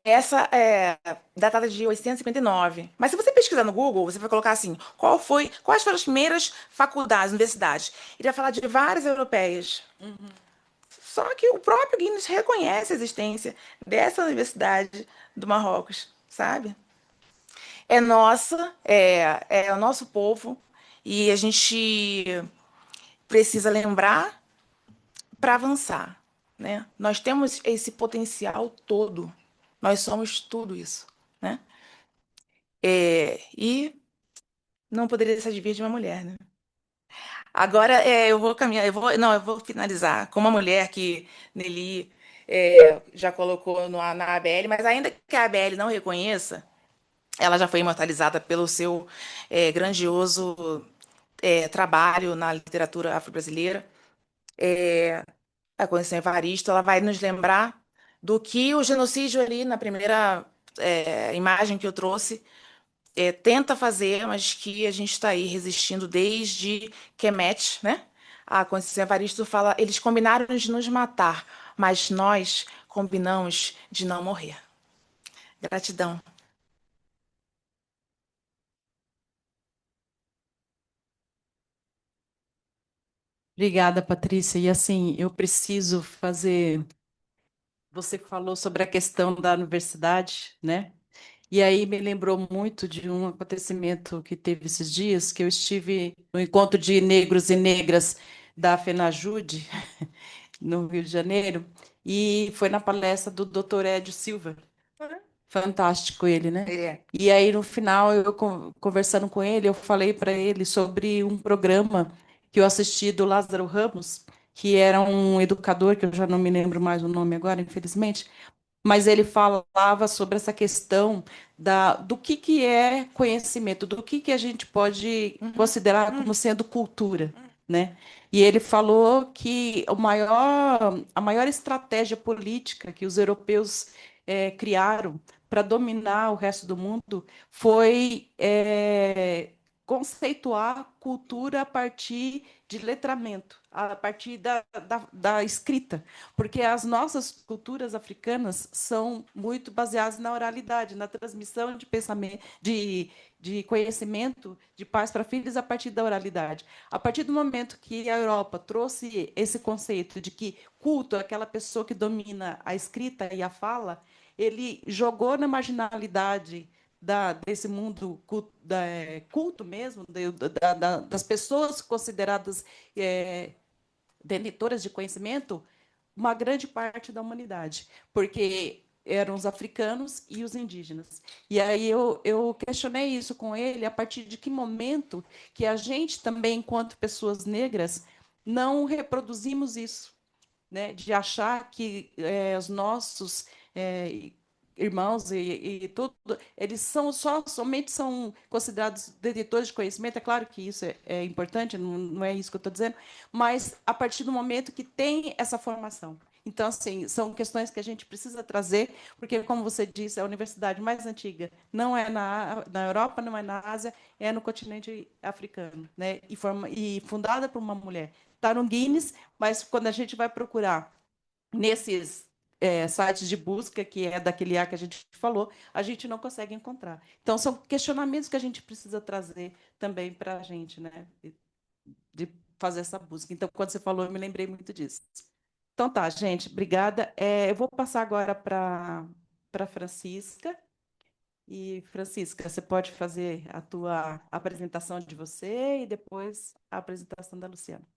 Essa é datada de 859. Mas se você pesquisar no Google, você vai colocar assim, quais foram as primeiras faculdades, universidades? Ele vai falar de várias europeias. Só que o próprio Guinness reconhece a existência dessa universidade do Marrocos, sabe? É nossa, é o nosso povo, e a gente precisa lembrar para avançar, né? Nós temos esse potencial todo, nós somos tudo isso, né? E não poderia deixar de vir de uma mulher, né? Agora eu vou caminhar, não, eu vou finalizar com uma mulher que Nelly já colocou na ABL, mas ainda que a ABL não reconheça, ela já foi imortalizada pelo seu grandioso trabalho na literatura afro-brasileira. A Conceição Evaristo, ela vai nos lembrar do que o genocídio ali na primeira imagem que eu trouxe tenta fazer, mas que a gente está aí resistindo desde Kemet, né? A Conceição Evaristo fala, eles combinaram de nos matar, mas nós combinamos de não morrer. Gratidão. Obrigada, Patrícia. E assim, eu preciso fazer. Você falou sobre a questão da universidade, né? E aí me lembrou muito de um acontecimento que teve esses dias, que eu estive no encontro de negros e negras da FENAJUDE, no Rio de Janeiro, e foi na palestra do Dr. Edio Silva. Fantástico ele, né? Ele é. E aí, no final, eu conversando com ele, eu falei para ele sobre um programa que eu assisti do Lázaro Ramos, que era um educador, que eu já não me lembro mais o nome agora, infelizmente, mas ele falava sobre essa questão do que é conhecimento, do que a gente pode considerar como sendo cultura, né? E ele falou que a maior estratégia política que os europeus criaram para dominar o resto do mundo foi conceituar cultura a partir de letramento, a partir da escrita, porque as nossas culturas africanas são muito baseadas na oralidade, na transmissão de pensamento, de conhecimento de pais para filhos a partir da oralidade. A partir do momento que a Europa trouxe esse conceito de que culto é aquela pessoa que domina a escrita e a fala, ele jogou na marginalidade desse mundo culto mesmo, das pessoas consideradas detentoras de conhecimento, uma grande parte da humanidade, porque eram os africanos e os indígenas. E aí eu questionei isso com ele, a partir de que momento que a gente também, enquanto pessoas negras, não reproduzimos isso, né? De achar que os nossos irmãos e tudo, eles somente são considerados detentores de conhecimento. É claro que isso é importante, não é isso que eu estou dizendo, mas a partir do momento que tem essa formação. Então, assim, são questões que a gente precisa trazer, porque, como você disse, a universidade mais antiga não é na Europa, não é na Ásia, é no continente africano, né? E fundada por uma mulher. Está no Guinness, mas quando a gente vai procurar nesses sites de busca, que é daquele ar que a gente falou, a gente não consegue encontrar. Então, são questionamentos que a gente precisa trazer também para a gente, né? De fazer essa busca. Então, quando você falou, eu me lembrei muito disso. Então, tá, gente, obrigada. Eu vou passar agora para Francisca. E, Francisca, você pode fazer a tua apresentação de você e depois a apresentação da Luciana.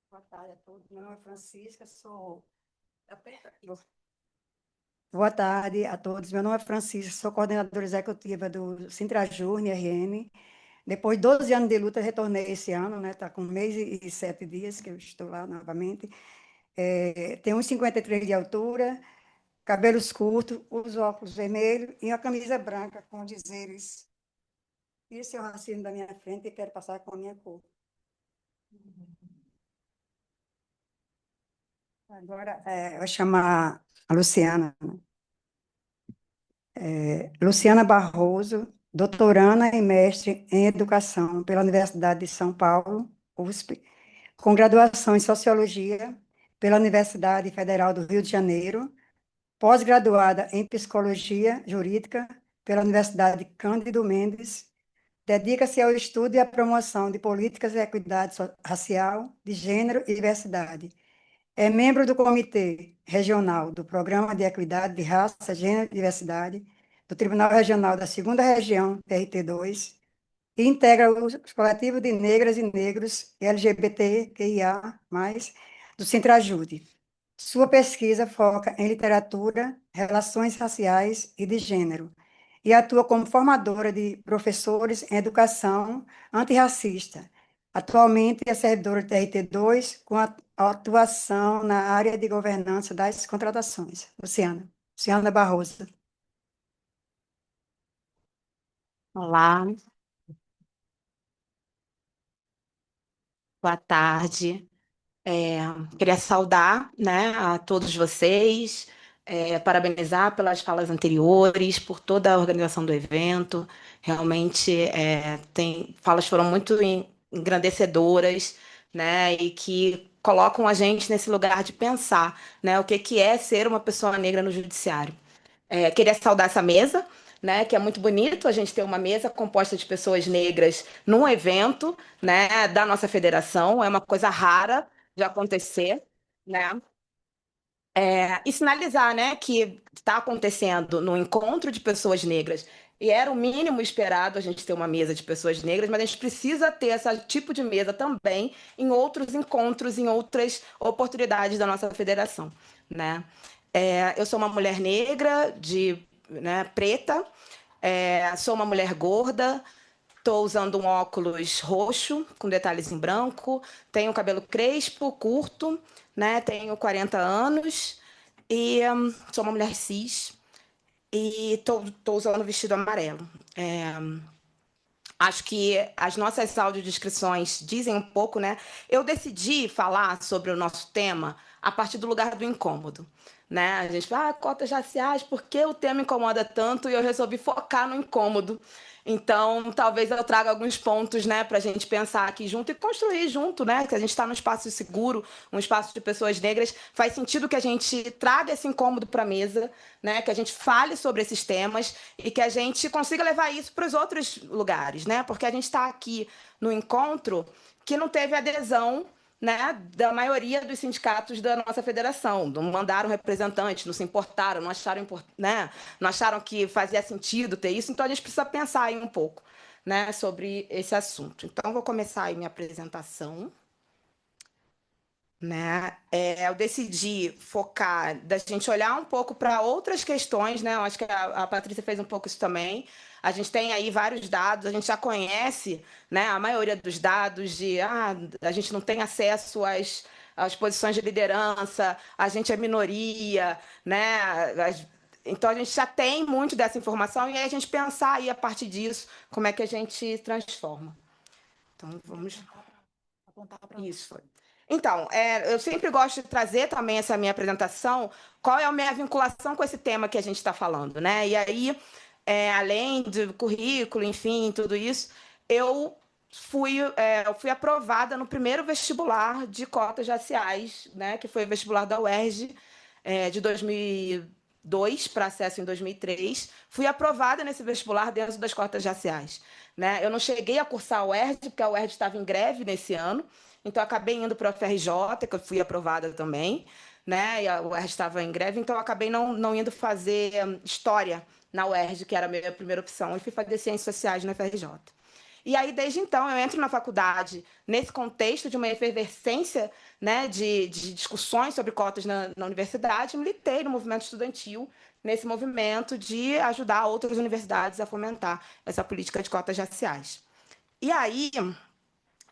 Boa tarde a todos. Meu nome é Francisca, sou. Boa tarde a todos. Meu nome é Francisca, sou coordenadora executiva do Sintrajur, RN. Depois de 12 anos de luta, retornei esse ano, né? Está com 1 mês e 7 dias que eu estou lá novamente. Tenho 1,53 de altura, cabelos curtos, uso óculos vermelhos e uma camisa branca com dizeres. Esse é o racismo da minha frente e quero passar com a minha cor. Agora, eu vou chamar a Luciana, né? Luciana Barroso, doutoranda e mestre em Educação pela Universidade de São Paulo, USP, com graduação em Sociologia pela Universidade Federal do Rio de Janeiro, pós-graduada em Psicologia Jurídica pela Universidade Cândido Mendes, dedica-se ao estudo e à promoção de políticas de equidade racial, de gênero e diversidade. É membro do Comitê Regional do Programa de Equidade de Raça, Gênero e Diversidade do Tribunal Regional da Segunda Região, TRT2, e integra os coletivos de negras e negros LGBTQIA+, do Sintrajude. Sua pesquisa foca em literatura, relações raciais e de gênero, e atua como formadora de professores em educação antirracista. Atualmente é servidora do TRT2, com atuação na área de governança das contratações. Luciana Barroso. Olá, boa tarde. Queria saudar, né, a todos vocês, parabenizar pelas falas anteriores, por toda a organização do evento. Realmente, falas foram muito engrandecedoras, né, e que colocam a gente nesse lugar de pensar, né, o que é ser uma pessoa negra no judiciário. Queria saudar essa mesa, né, que é muito bonito a gente ter uma mesa composta de pessoas negras num evento, né, da nossa federação. É uma coisa rara de acontecer, né? E sinalizar, né, que está acontecendo no encontro de pessoas negras. E era o mínimo esperado a gente ter uma mesa de pessoas negras, mas a gente precisa ter esse tipo de mesa também em outros encontros, em outras oportunidades da nossa federação, né? Eu sou uma mulher negra, né, preta, sou uma mulher gorda, estou usando um óculos roxo com detalhes em branco, tenho cabelo crespo, curto, né, tenho 40 anos e sou uma mulher cis e estou usando vestido amarelo. Acho que as nossas audiodescrições dizem um pouco, né? Eu decidi falar sobre o nosso tema a partir do lugar do incômodo, né? A gente fala, cotas raciais, por que o tema incomoda tanto? E eu resolvi focar no incômodo. Então, talvez eu traga alguns pontos, né, para a gente pensar aqui junto e construir junto, né? Que a gente está num espaço seguro, um espaço de pessoas negras. Faz sentido que a gente traga esse incômodo para a mesa, né? Que a gente fale sobre esses temas e que a gente consiga levar isso para os outros lugares, né? Porque a gente está aqui no encontro que não teve adesão, né, da maioria dos sindicatos da nossa federação. Não mandaram representantes, não se importaram, não acharam, né, não acharam que fazia sentido ter isso. Então, a gente precisa pensar aí um pouco, né, sobre esse assunto. Então, vou começar aí minha apresentação. Né? Eu decidi focar, da gente olhar um pouco para outras questões, né? Eu acho que a Patrícia fez um pouco isso também. A gente tem aí vários dados, a gente já conhece, né, a maioria dos dados de a gente não tem acesso às posições de liderança, a gente é minoria, né? Então a gente já tem muito dessa informação e aí a gente pensar aí a partir disso como é que a gente transforma. Então vamos apontar para isso. Então, eu sempre gosto de trazer também essa minha apresentação, qual é a minha vinculação com esse tema que a gente está falando, né? E aí, além do currículo, enfim, tudo isso, eu fui aprovada no primeiro vestibular de cotas raciais, né? Que foi o vestibular da UERJ, de 2002 para acesso em 2003. Fui aprovada nesse vestibular dentro das cotas raciais, né? Eu não cheguei a cursar a UERJ, porque a UERJ estava em greve nesse ano. Então, acabei indo para a UFRJ, que eu fui aprovada também, né? E a UERJ estava em greve, então acabei não indo fazer história na UERJ, que era a minha primeira opção, e fui fazer ciências sociais na UFRJ. E aí, desde então, eu entro na faculdade nesse contexto de uma efervescência, né, de discussões sobre cotas na universidade, militei no movimento estudantil, nesse movimento de ajudar outras universidades a fomentar essa política de cotas raciais. E aí,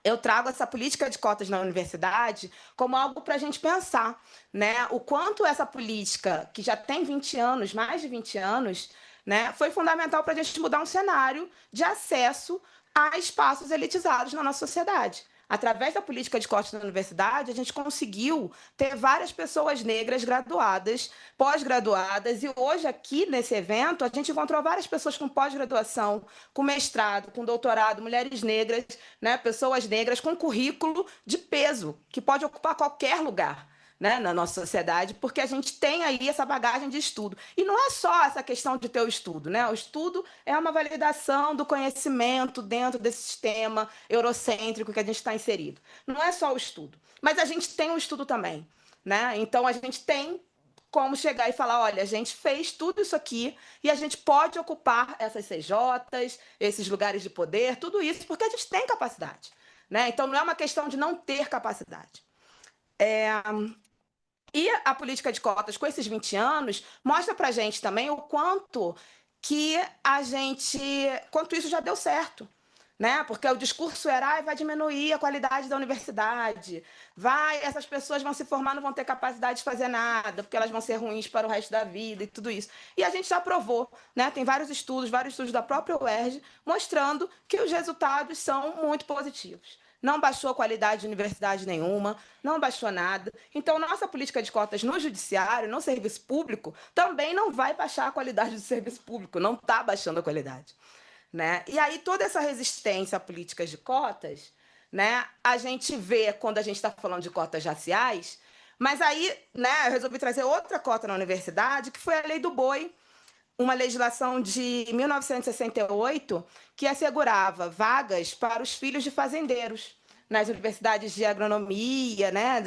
eu trago essa política de cotas na universidade como algo para a gente pensar, né? O quanto essa política, que já tem 20 anos, mais de 20 anos, né, foi fundamental para a gente mudar um cenário de acesso a espaços elitizados na nossa sociedade. através da política de cotas na universidade, a gente conseguiu ter várias pessoas negras graduadas, pós-graduadas, e hoje aqui nesse evento a gente encontrou várias pessoas com pós-graduação, com mestrado, com doutorado, mulheres negras, né, pessoas negras com currículo de peso, que pode ocupar qualquer lugar, né, na nossa sociedade, porque a gente tem aí essa bagagem de estudo. E não é só essa questão de ter o estudo, né? O estudo é uma validação do conhecimento dentro desse sistema eurocêntrico que a gente está inserido. Não é só o estudo, mas a gente tem o estudo também, né? Então a gente tem como chegar e falar, olha, a gente fez tudo isso aqui e a gente pode ocupar essas CJs, esses lugares de poder, tudo isso, porque a gente tem capacidade, né? Então não é uma questão de não ter capacidade. E a política de cotas, com esses 20 anos, mostra para a gente também o quanto quanto isso já deu certo, né? Porque o discurso era, vai diminuir a qualidade da universidade, essas pessoas vão se formar, não vão ter capacidade de fazer nada, porque elas vão ser ruins para o resto da vida e tudo isso. E a gente já provou, né? Tem vários estudos da própria UERJ, mostrando que os resultados são muito positivos. Não baixou a qualidade de universidade nenhuma, não baixou nada. Então, nossa política de cotas no judiciário, no serviço público, também não vai baixar a qualidade do serviço público, não está baixando a qualidade, né? E aí, toda essa resistência a políticas de cotas, né, a gente vê quando a gente está falando de cotas raciais, mas aí, né, eu resolvi trazer outra cota na universidade, que foi a Lei do Boi, uma legislação de 1968 que assegurava vagas para os filhos de fazendeiros nas universidades de agronomia, né,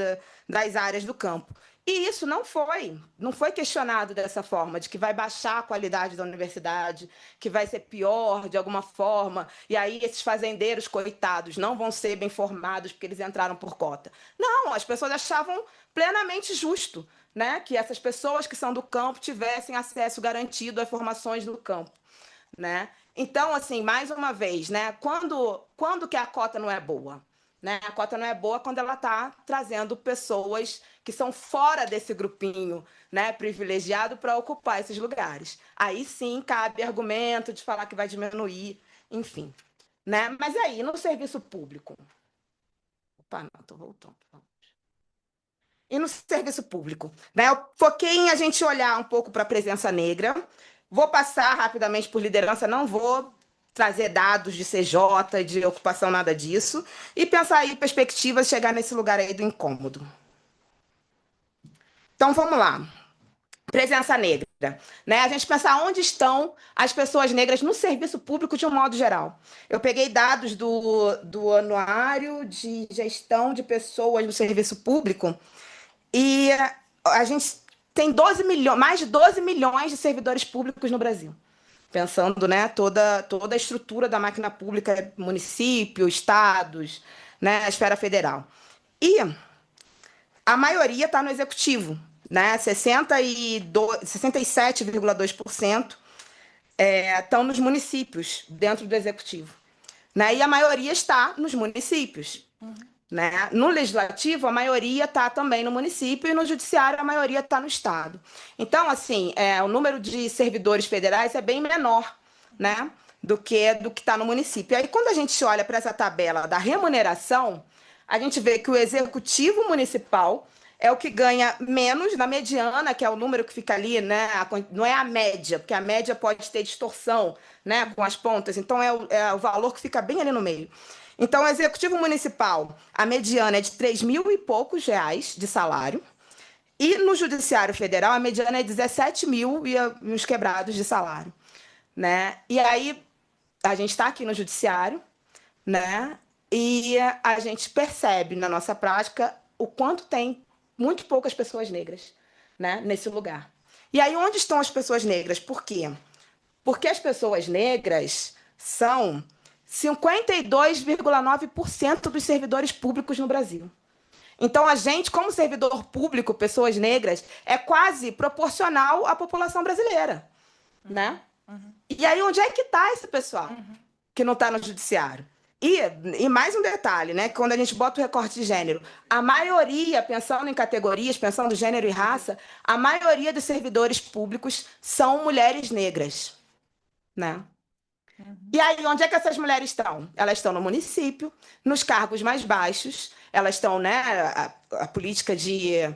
das áreas do campo. E isso não foi questionado dessa forma, de que vai baixar a qualidade da universidade, que vai ser pior de alguma forma, e aí esses fazendeiros, coitados, não vão ser bem formados porque eles entraram por cota. Não, as pessoas achavam plenamente justo, né, que essas pessoas que são do campo tivessem acesso garantido a formações do campo, né? Então, assim, mais uma vez, né, quando que a cota não é boa? Né? A cota não é boa quando ela está trazendo pessoas que são fora desse grupinho, né, privilegiado para ocupar esses lugares. Aí sim cabe argumento de falar que vai diminuir, enfim. Né? Mas aí, no serviço público... Opa, não, estou voltando. E no serviço público, né? Eu foquei em a gente olhar um pouco para a presença negra. Vou passar rapidamente por liderança, não vou trazer dados de CJ, de ocupação, nada disso, e pensar aí perspectivas, chegar nesse lugar aí do incômodo. Então, vamos lá. Presença negra. Né? A gente pensar onde estão as pessoas negras no serviço público de um modo geral. Eu peguei dados do Anuário de Gestão de Pessoas no Serviço Público, e a gente tem mais de 12 milhões de servidores públicos no Brasil. Pensando, né, toda a estrutura da máquina pública, município, estados, né, a esfera federal. E a maioria está no executivo, né, 67,2% estão nos municípios, dentro do executivo. Né, e a maioria está nos municípios. Né? No legislativo, a maioria está também no município, e no judiciário, a maioria está no estado. Então, assim, o número de servidores federais é bem menor, né, do que está no município. Aí, quando a gente olha para essa tabela da remuneração, a gente vê que o executivo municipal é o que ganha menos na mediana, que é o número que fica ali, né? Não é a média, porque a média pode ter distorção, né, com as pontas. Então, é o valor que fica bem ali no meio. Então, o executivo municipal, a mediana é de 3 mil e poucos reais de salário, e no judiciário federal, a mediana é 17 mil e uns quebrados de salário. Né? E aí, a gente está aqui no judiciário, né? E a gente percebe na nossa prática o quanto tem muito poucas pessoas negras, né, nesse lugar. E aí, onde estão as pessoas negras? Por quê? Porque as pessoas negras são 52,9% dos servidores públicos no Brasil. Então, a gente, como servidor público, pessoas negras, é quase proporcional à população brasileira. Né? E aí, onde é que está esse pessoal que não está no judiciário? E mais um detalhe, né? Quando a gente bota o recorte de gênero, a maioria, pensando em categorias, pensando em gênero e raça, a maioria dos servidores públicos são mulheres negras. Né? E aí, onde é que essas mulheres estão? Elas estão no município, nos cargos mais baixos, elas estão, né, a política de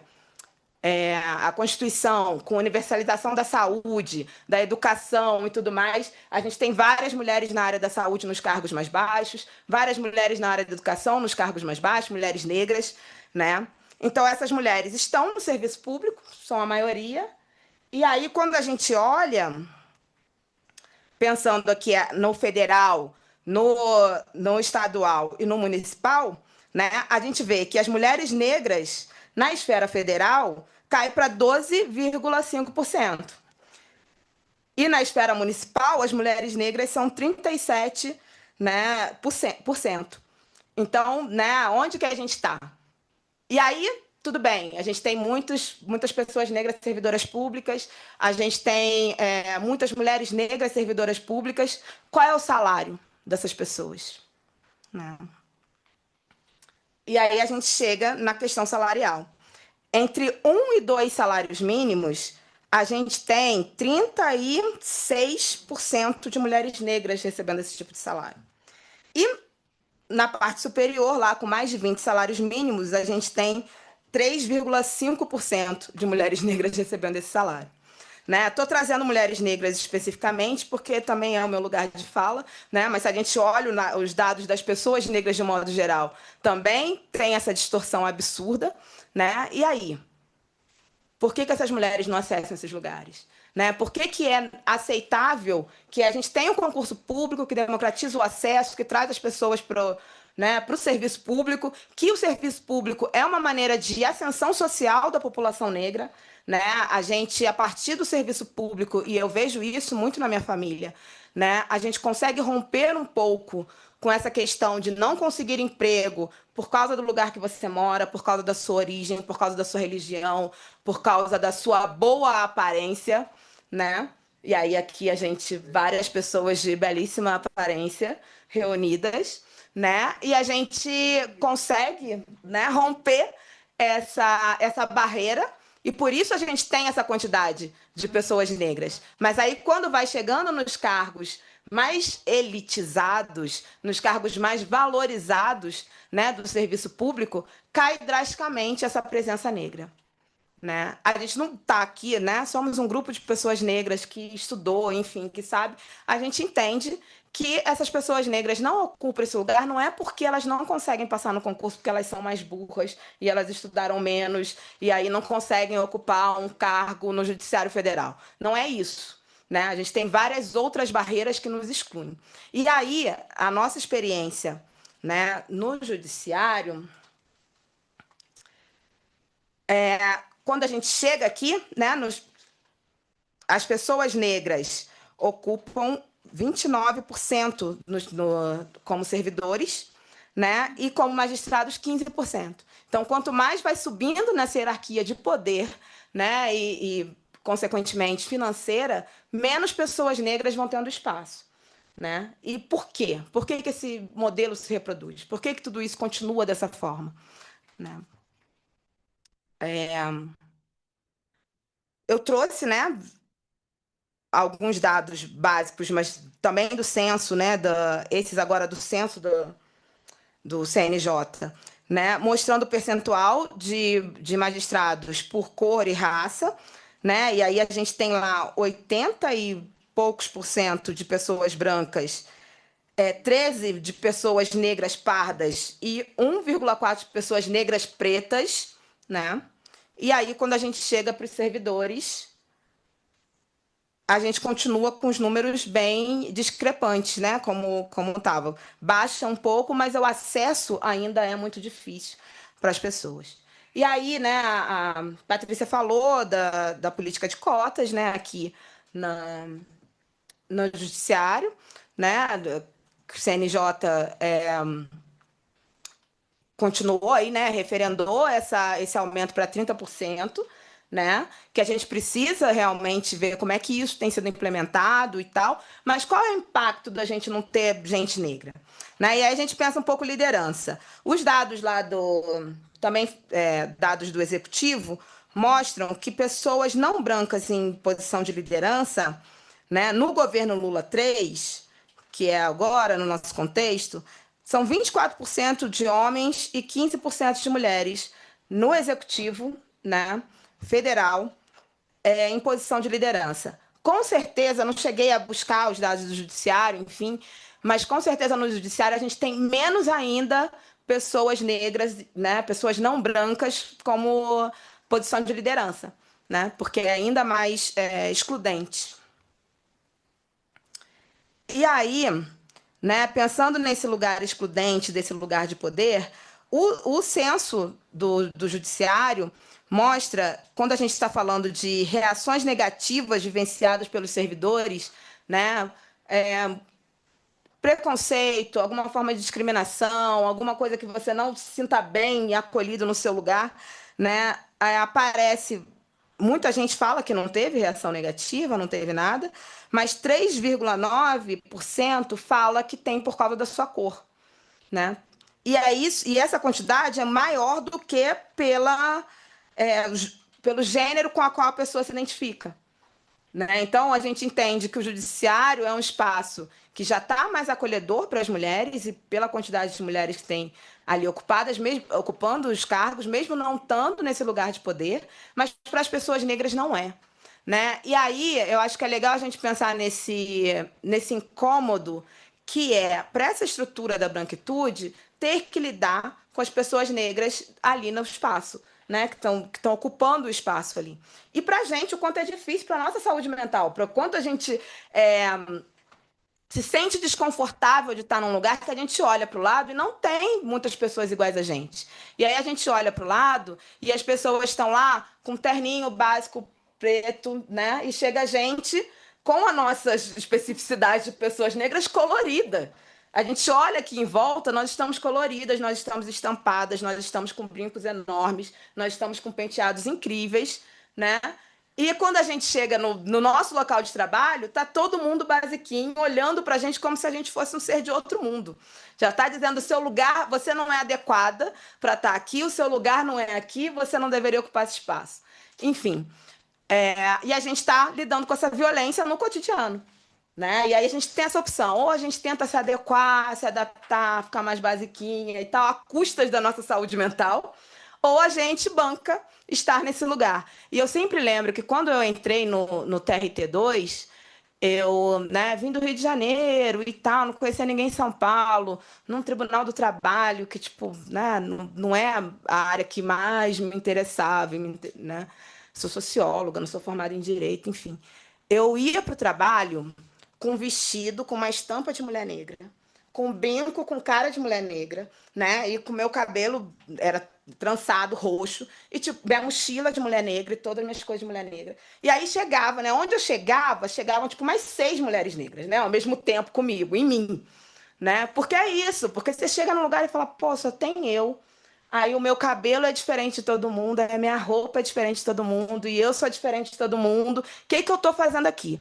a Constituição, com universalização da saúde, da educação e tudo mais. A gente tem várias mulheres na área da saúde nos cargos mais baixos, várias mulheres na área da educação nos cargos mais baixos, mulheres negras, né? Então, essas mulheres estão no serviço público, são a maioria. E aí, quando a gente olha, pensando aqui no federal, no estadual e no municipal, né, a gente vê que as mulheres negras na esfera federal cai para 12,5%. E na esfera municipal, as mulheres negras são 37%, né, por cento. Então, né, onde que a gente está? E aí, tudo bem, a gente tem muitas pessoas negras servidoras públicas, a gente tem muitas mulheres negras servidoras públicas. Qual é o salário dessas pessoas? Não. E aí a gente chega na questão salarial. Entre 1 e 2 salários mínimos, a gente tem 36% de mulheres negras recebendo esse tipo de salário. E na parte superior, lá com mais de 20 salários mínimos, a gente tem 3,5% de mulheres negras recebendo esse salário. Estou trazendo mulheres negras especificamente, porque também é o meu lugar de fala, né? Mas se a gente olha os dados das pessoas negras de modo geral, também tem essa distorção absurda, né? E aí? Por que essas mulheres não acessam esses lugares? Né? Por que é aceitável que a gente tenha um concurso público que democratiza o acesso, que traz as pessoas para o serviço público, que o serviço público é uma maneira de ascensão social da população negra, né? A gente, a partir do serviço público, e eu vejo isso muito na minha família, né? A gente consegue romper um pouco com essa questão de não conseguir emprego por causa do lugar que você mora, por causa da sua origem, por causa da sua religião, por causa da sua boa aparência, né? E aí aqui a gente, várias pessoas de belíssima aparência reunidas, né? E a gente consegue, né, romper essa barreira, e por isso a gente tem essa quantidade de pessoas negras. Mas aí, quando vai chegando nos cargos mais elitizados, nos cargos mais valorizados, né, do serviço público, cai drasticamente essa presença negra. Né? A gente não está aqui, né? Somos um grupo de pessoas negras que estudou, enfim, que sabe. A gente entende que essas pessoas negras não ocupam esse lugar, não é porque elas não conseguem passar no concurso, porque elas são mais burras e elas estudaram menos e aí não conseguem ocupar um cargo no Judiciário Federal. Não é isso. Né? A gente tem várias outras barreiras que nos excluem. E aí, a nossa experiência, né, no Judiciário, quando a gente chega aqui, né, as pessoas negras ocupam 29% como servidores, né, e como magistrados 15%. Então, quanto mais vai subindo nessa hierarquia de poder, né, e consequentemente financeira, menos pessoas negras vão tendo espaço. Né? E por quê? Por que esse modelo se reproduz? Por que tudo isso continua dessa forma? Né? Eu trouxe, né, alguns dados básicos, mas também do censo, né, esses agora do censo do CNJ, né, mostrando o percentual de magistrados por cor e raça, né, e aí a gente tem lá 80 e poucos % de pessoas brancas, 13 de pessoas negras pardas e 1,4 de pessoas negras pretas, né? E aí, quando a gente chega para os servidores, a gente continua com os números bem discrepantes, né? Como estava. Baixa um pouco, mas o acesso ainda é muito difícil para as pessoas. E aí, né, a Patrícia falou da política de cotas, né, aqui no Judiciário, né? O CNJ continuou aí, né, referendou esse aumento para 30%, né, que a gente precisa realmente ver como é que isso tem sido implementado e tal, mas qual é o impacto da gente não ter gente negra? Né? E aí a gente pensa um pouco liderança. Os dados lá dados do Executivo mostram que pessoas não brancas em posição de liderança, né, no governo Lula 3, que é agora, no nosso contexto, são 24% de homens e 15% de mulheres no executivo, né, federal, em posição de liderança. Com certeza, não cheguei a buscar os dados do judiciário, enfim, mas com certeza no judiciário a gente tem menos ainda pessoas negras, né, pessoas não brancas como posição de liderança, né, porque é ainda mais excludente. E aí, né, pensando nesse lugar excludente, desse lugar de poder, o censo do judiciário mostra, quando a gente está falando de reações negativas vivenciadas pelos servidores, né, preconceito, alguma forma de discriminação, alguma coisa que você não se sinta bem e acolhido no seu lugar, né, aparece. Muita gente fala que não teve reação negativa, não teve nada, mas 3,9% fala que tem por causa da sua cor, né? E essa quantidade é maior do que pelo gênero com a qual a pessoa se identifica, né? Então, a gente entende que o judiciário é um espaço que já está mais acolhedor para as mulheres, e pela quantidade de mulheres que tem ali ocupadas, mesmo, ocupando os cargos, mesmo não estando nesse lugar de poder, mas para as pessoas negras não é. Né? E aí, eu acho que é legal a gente pensar nesse incômodo que é, para essa estrutura da branquitude, ter que lidar com as pessoas negras ali no espaço, né, que estão ocupando o espaço ali. E para a gente, o quanto é difícil para a nossa saúde mental, para o quanto a gente se sente desconfortável de estar num lugar que a gente olha para o lado e não tem muitas pessoas iguais a gente. E aí a gente olha para o lado e as pessoas estão lá com um terninho básico preto, né, e chega a gente com a nossa especificidade de pessoas negras colorida. A gente olha aqui em volta, nós estamos coloridas, nós estamos estampadas, nós estamos com brincos enormes, nós estamos com penteados incríveis, né? E quando a gente chega no nosso local de trabalho, tá todo mundo basiquinho, olhando para a gente como se a gente fosse um ser de outro mundo. Já está dizendo, o seu lugar, você não é adequada para estar aqui, o seu lugar não é aqui, você não deveria ocupar esse espaço. Enfim, e a gente está lidando com essa violência no cotidiano. Né? E aí a gente tem essa opção, ou a gente tenta se adequar, se adaptar, ficar mais basiquinha e tal, a custas da nossa saúde mental, ou a gente banca estar nesse lugar. E eu sempre lembro que quando eu entrei no TRT2, eu, né, vim do Rio de Janeiro e tal, não conhecia ninguém em São Paulo, num tribunal do trabalho, que tipo, né, não é a área que mais me interessava, né? Sou socióloga, não sou formada em direito, enfim. Eu ia para o trabalho com vestido, com uma estampa de mulher negra, com brinco com cara de mulher negra, né? E com meu cabelo era trançado, roxo, e tipo, minha mochila de mulher negra e todas as minhas coisas de mulher negra. E aí chegava, né? Onde eu chegavam tipo mais 6 mulheres negras, né? Ao mesmo tempo comigo, em mim, né? Porque é isso, porque você chega num lugar e fala, pô, só tem eu. Aí o meu cabelo é diferente de todo mundo, a minha roupa é diferente de todo mundo, e eu sou diferente de todo mundo. O que eu tô fazendo aqui,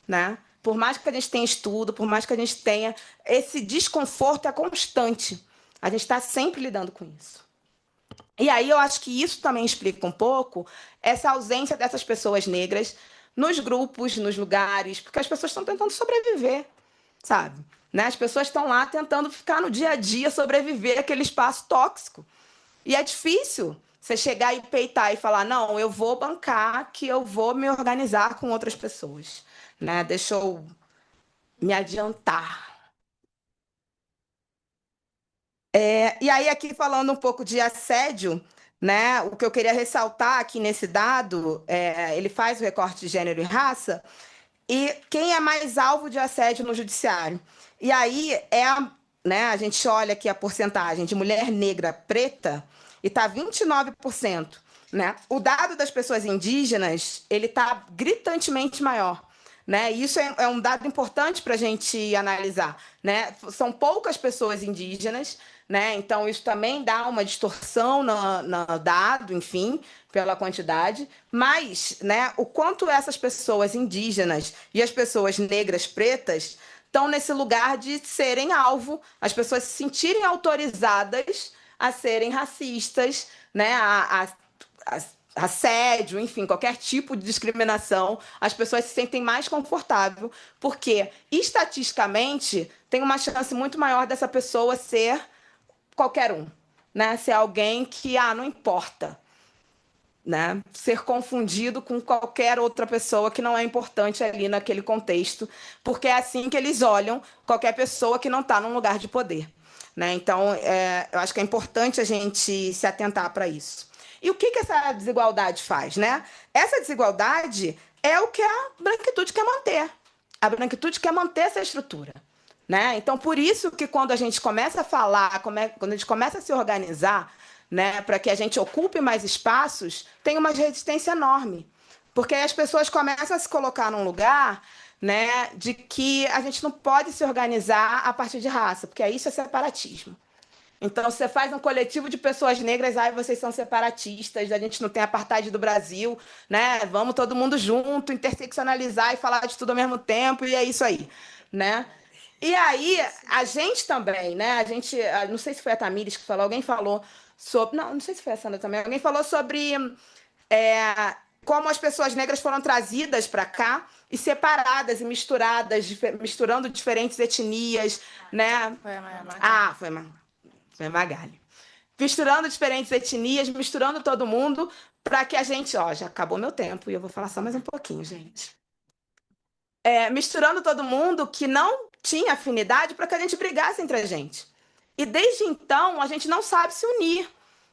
né? Por mais que a gente tenha estudo, por mais que a gente tenha, esse desconforto é constante. A gente está sempre lidando com isso. E aí eu acho que isso também explica um pouco essa ausência dessas pessoas negras nos grupos, nos lugares, porque as pessoas estão tentando sobreviver, sabe? Né? As pessoas estão lá tentando ficar no dia a dia, sobreviver àquele espaço tóxico. E é difícil você chegar e peitar e falar, não, eu vou bancar, que eu vou me organizar com outras pessoas. Né? Deixa eu me adiantar. E aí, aqui falando um pouco de assédio, né? O que eu queria ressaltar aqui nesse dado, ele faz o recorte de gênero e raça, e quem é mais alvo de assédio no judiciário. E aí, né, a gente olha aqui a porcentagem de mulher negra preta, e está 29%. Né? O dado das pessoas indígenas, ele está gritantemente maior. Né? E isso é um dado importante para a gente analisar. Né? São poucas pessoas indígenas, né? Então isso também dá uma distorção no dado, enfim, pela quantidade, mas, né, o quanto essas pessoas indígenas e as pessoas negras pretas estão nesse lugar de serem alvo, as pessoas se sentirem autorizadas a serem racistas, né? assédio, enfim, qualquer tipo de discriminação, as pessoas se sentem mais confortáveis, porque estatisticamente tem uma chance muito maior dessa pessoa ser qualquer um, né? Ser alguém que, não importa, né? Ser confundido com qualquer outra pessoa que não é importante ali naquele contexto, porque é assim que eles olham qualquer pessoa que não está num lugar de poder, né? Então, eu acho que é importante a gente se atentar para isso. E o que essa desigualdade faz, né? Essa desigualdade é o que a branquitude quer manter. A branquitude quer manter essa estrutura, né? Então, por isso que quando a gente começa a falar, quando a gente começa a se organizar, né, para que a gente ocupe mais espaços, tem uma resistência enorme. Porque as pessoas começam a se colocar num lugar, né, de que a gente não pode se organizar a partir de raça, porque isso é separatismo. Então, você faz um coletivo de pessoas negras, vocês são separatistas, a gente não tem apartheid do Brasil, né? Vamos todo mundo junto, interseccionalizar e falar de tudo ao mesmo tempo, e é isso aí, né? E aí, a gente também, né? Não sei se foi a Tamires que falou, alguém falou sobre. Não sei se foi a Sandra também, alguém falou sobre como as pessoas negras foram trazidas para cá e separadas e misturadas, misturando diferentes etnias, né? Foi a Magali. Foi a Magali. Misturando diferentes etnias, misturando todo mundo, para que a gente. Já acabou meu tempo e eu vou falar só mais um pouquinho, gente. Misturando todo mundo que não tinha afinidade para que a gente brigasse entre a gente. E desde então, a gente não sabe se unir,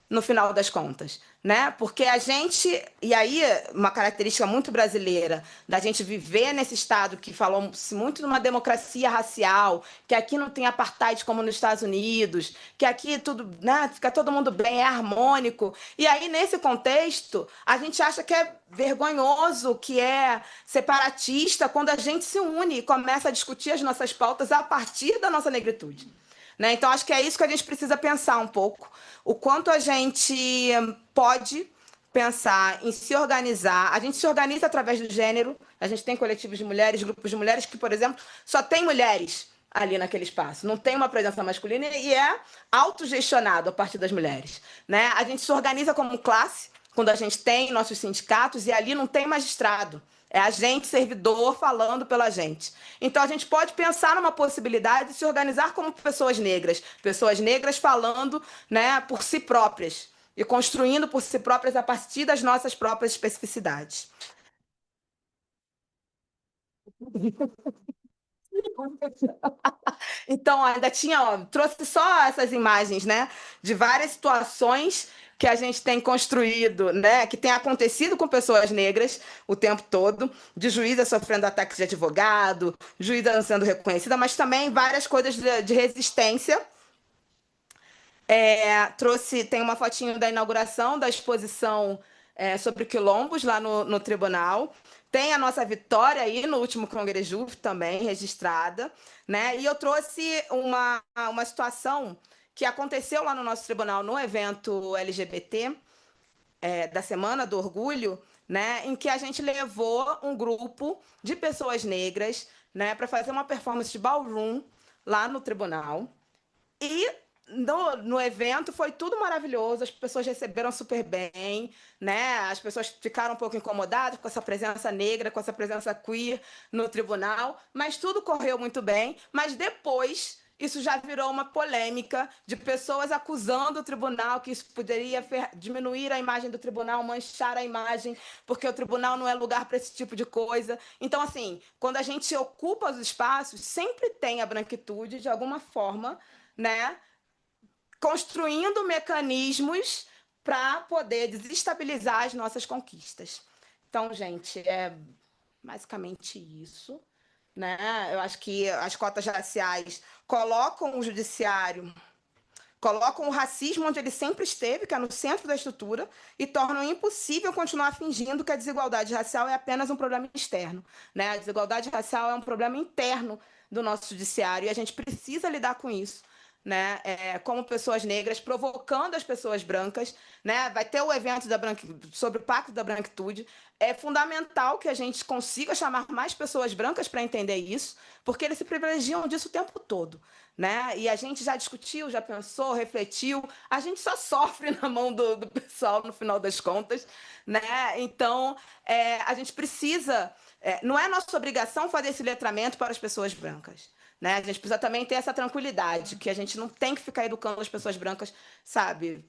no final das contas, né? Porque a gente, e aí uma característica muito brasileira da gente viver nesse estado que falou-se muito numa democracia racial, que aqui não tem apartheid como nos Estados Unidos, que aqui tudo, né, fica todo mundo bem, é harmônico. E aí nesse contexto, a gente acha que é vergonhoso, que é separatista quando a gente se une e começa a discutir as nossas pautas a partir da nossa negritude. Né? Então, acho que é isso que a gente precisa pensar um pouco. O quanto a gente pode pensar em se organizar. A gente se organiza através do gênero. A gente tem coletivos de mulheres, grupos de mulheres que, por exemplo, só tem mulheres ali naquele espaço. Não tem uma presença masculina e é autogestionado a partir das mulheres. Né? A gente se organiza como classe, quando a gente tem nossos sindicatos, e ali não tem magistrado. É a gente, servidor, falando pela gente. Então, a gente pode pensar numa possibilidade de se organizar como pessoas negras falando, né, por si próprias e construindo por si próprias a partir das nossas próprias especificidades. Então, ainda tinha, trouxe só essas imagens, né, de várias situações que a gente tem construído, né, que tem acontecido com pessoas negras o tempo todo, de juíza sofrendo ataques de advogado, juíza não sendo reconhecida, mas também várias coisas de resistência. Tem uma fotinho da inauguração da exposição sobre quilombos lá no tribunal. Tem a nossa vitória aí no último Congresso também registrada, né? E eu trouxe uma situação que aconteceu lá no nosso tribunal no evento LGBT da Semana do Orgulho, né? Em que a gente levou um grupo de pessoas negras, né, para fazer uma performance de ballroom lá no tribunal. E no evento foi tudo maravilhoso, as pessoas receberam super bem, né? As pessoas ficaram um pouco incomodadas com essa presença negra, com essa presença queer no tribunal, mas tudo correu muito bem. Mas depois isso já virou uma polêmica de pessoas acusando o tribunal que isso poderia diminuir a imagem do tribunal, manchar a imagem, porque o tribunal não é lugar para esse tipo de coisa. Então, assim, quando a gente ocupa os espaços, sempre tem a branquitude, de alguma forma, né, construindo mecanismos para poder desestabilizar as nossas conquistas. Então, gente, é basicamente isso, né? Eu acho que as cotas raciais colocam o judiciário, colocam o racismo onde ele sempre esteve, que é no centro da estrutura, e tornam impossível continuar fingindo que a desigualdade racial é apenas um problema externo, né? A desigualdade racial é um problema interno do nosso judiciário e a gente precisa lidar com isso, né, como pessoas negras, provocando as pessoas brancas, né? Vai ter o evento sobre o Pacto da Branquitude. É fundamental que a gente consiga chamar mais pessoas brancas para entender isso, porque eles se privilegiam disso o tempo todo, né? E a gente já discutiu, já pensou, refletiu, a gente só sofre na mão do pessoal no final das contas, né? Então, a gente precisa, não é nossa obrigação fazer esse letramento para as pessoas brancas, né? A gente precisa também ter essa tranquilidade, que a gente não tem que ficar educando as pessoas brancas, sabe?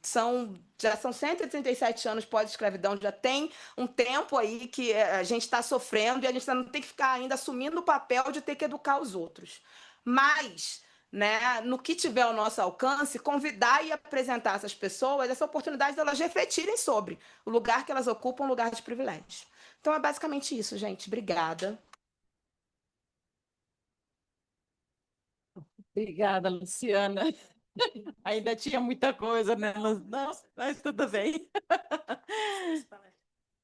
Já são 137 anos pós-escravidão, já tem um tempo aí que a gente está sofrendo e a gente não tem que ficar ainda assumindo o papel de ter que educar os outros. Mas, né, no que tiver ao nosso alcance, convidar e apresentar essas pessoas essa oportunidade delas refletirem sobre o lugar que elas ocupam, um lugar de privilégio. Então é basicamente isso, gente. Obrigada. Obrigada, Luciana. Ainda tinha muita coisa, né? Não, mas tudo bem.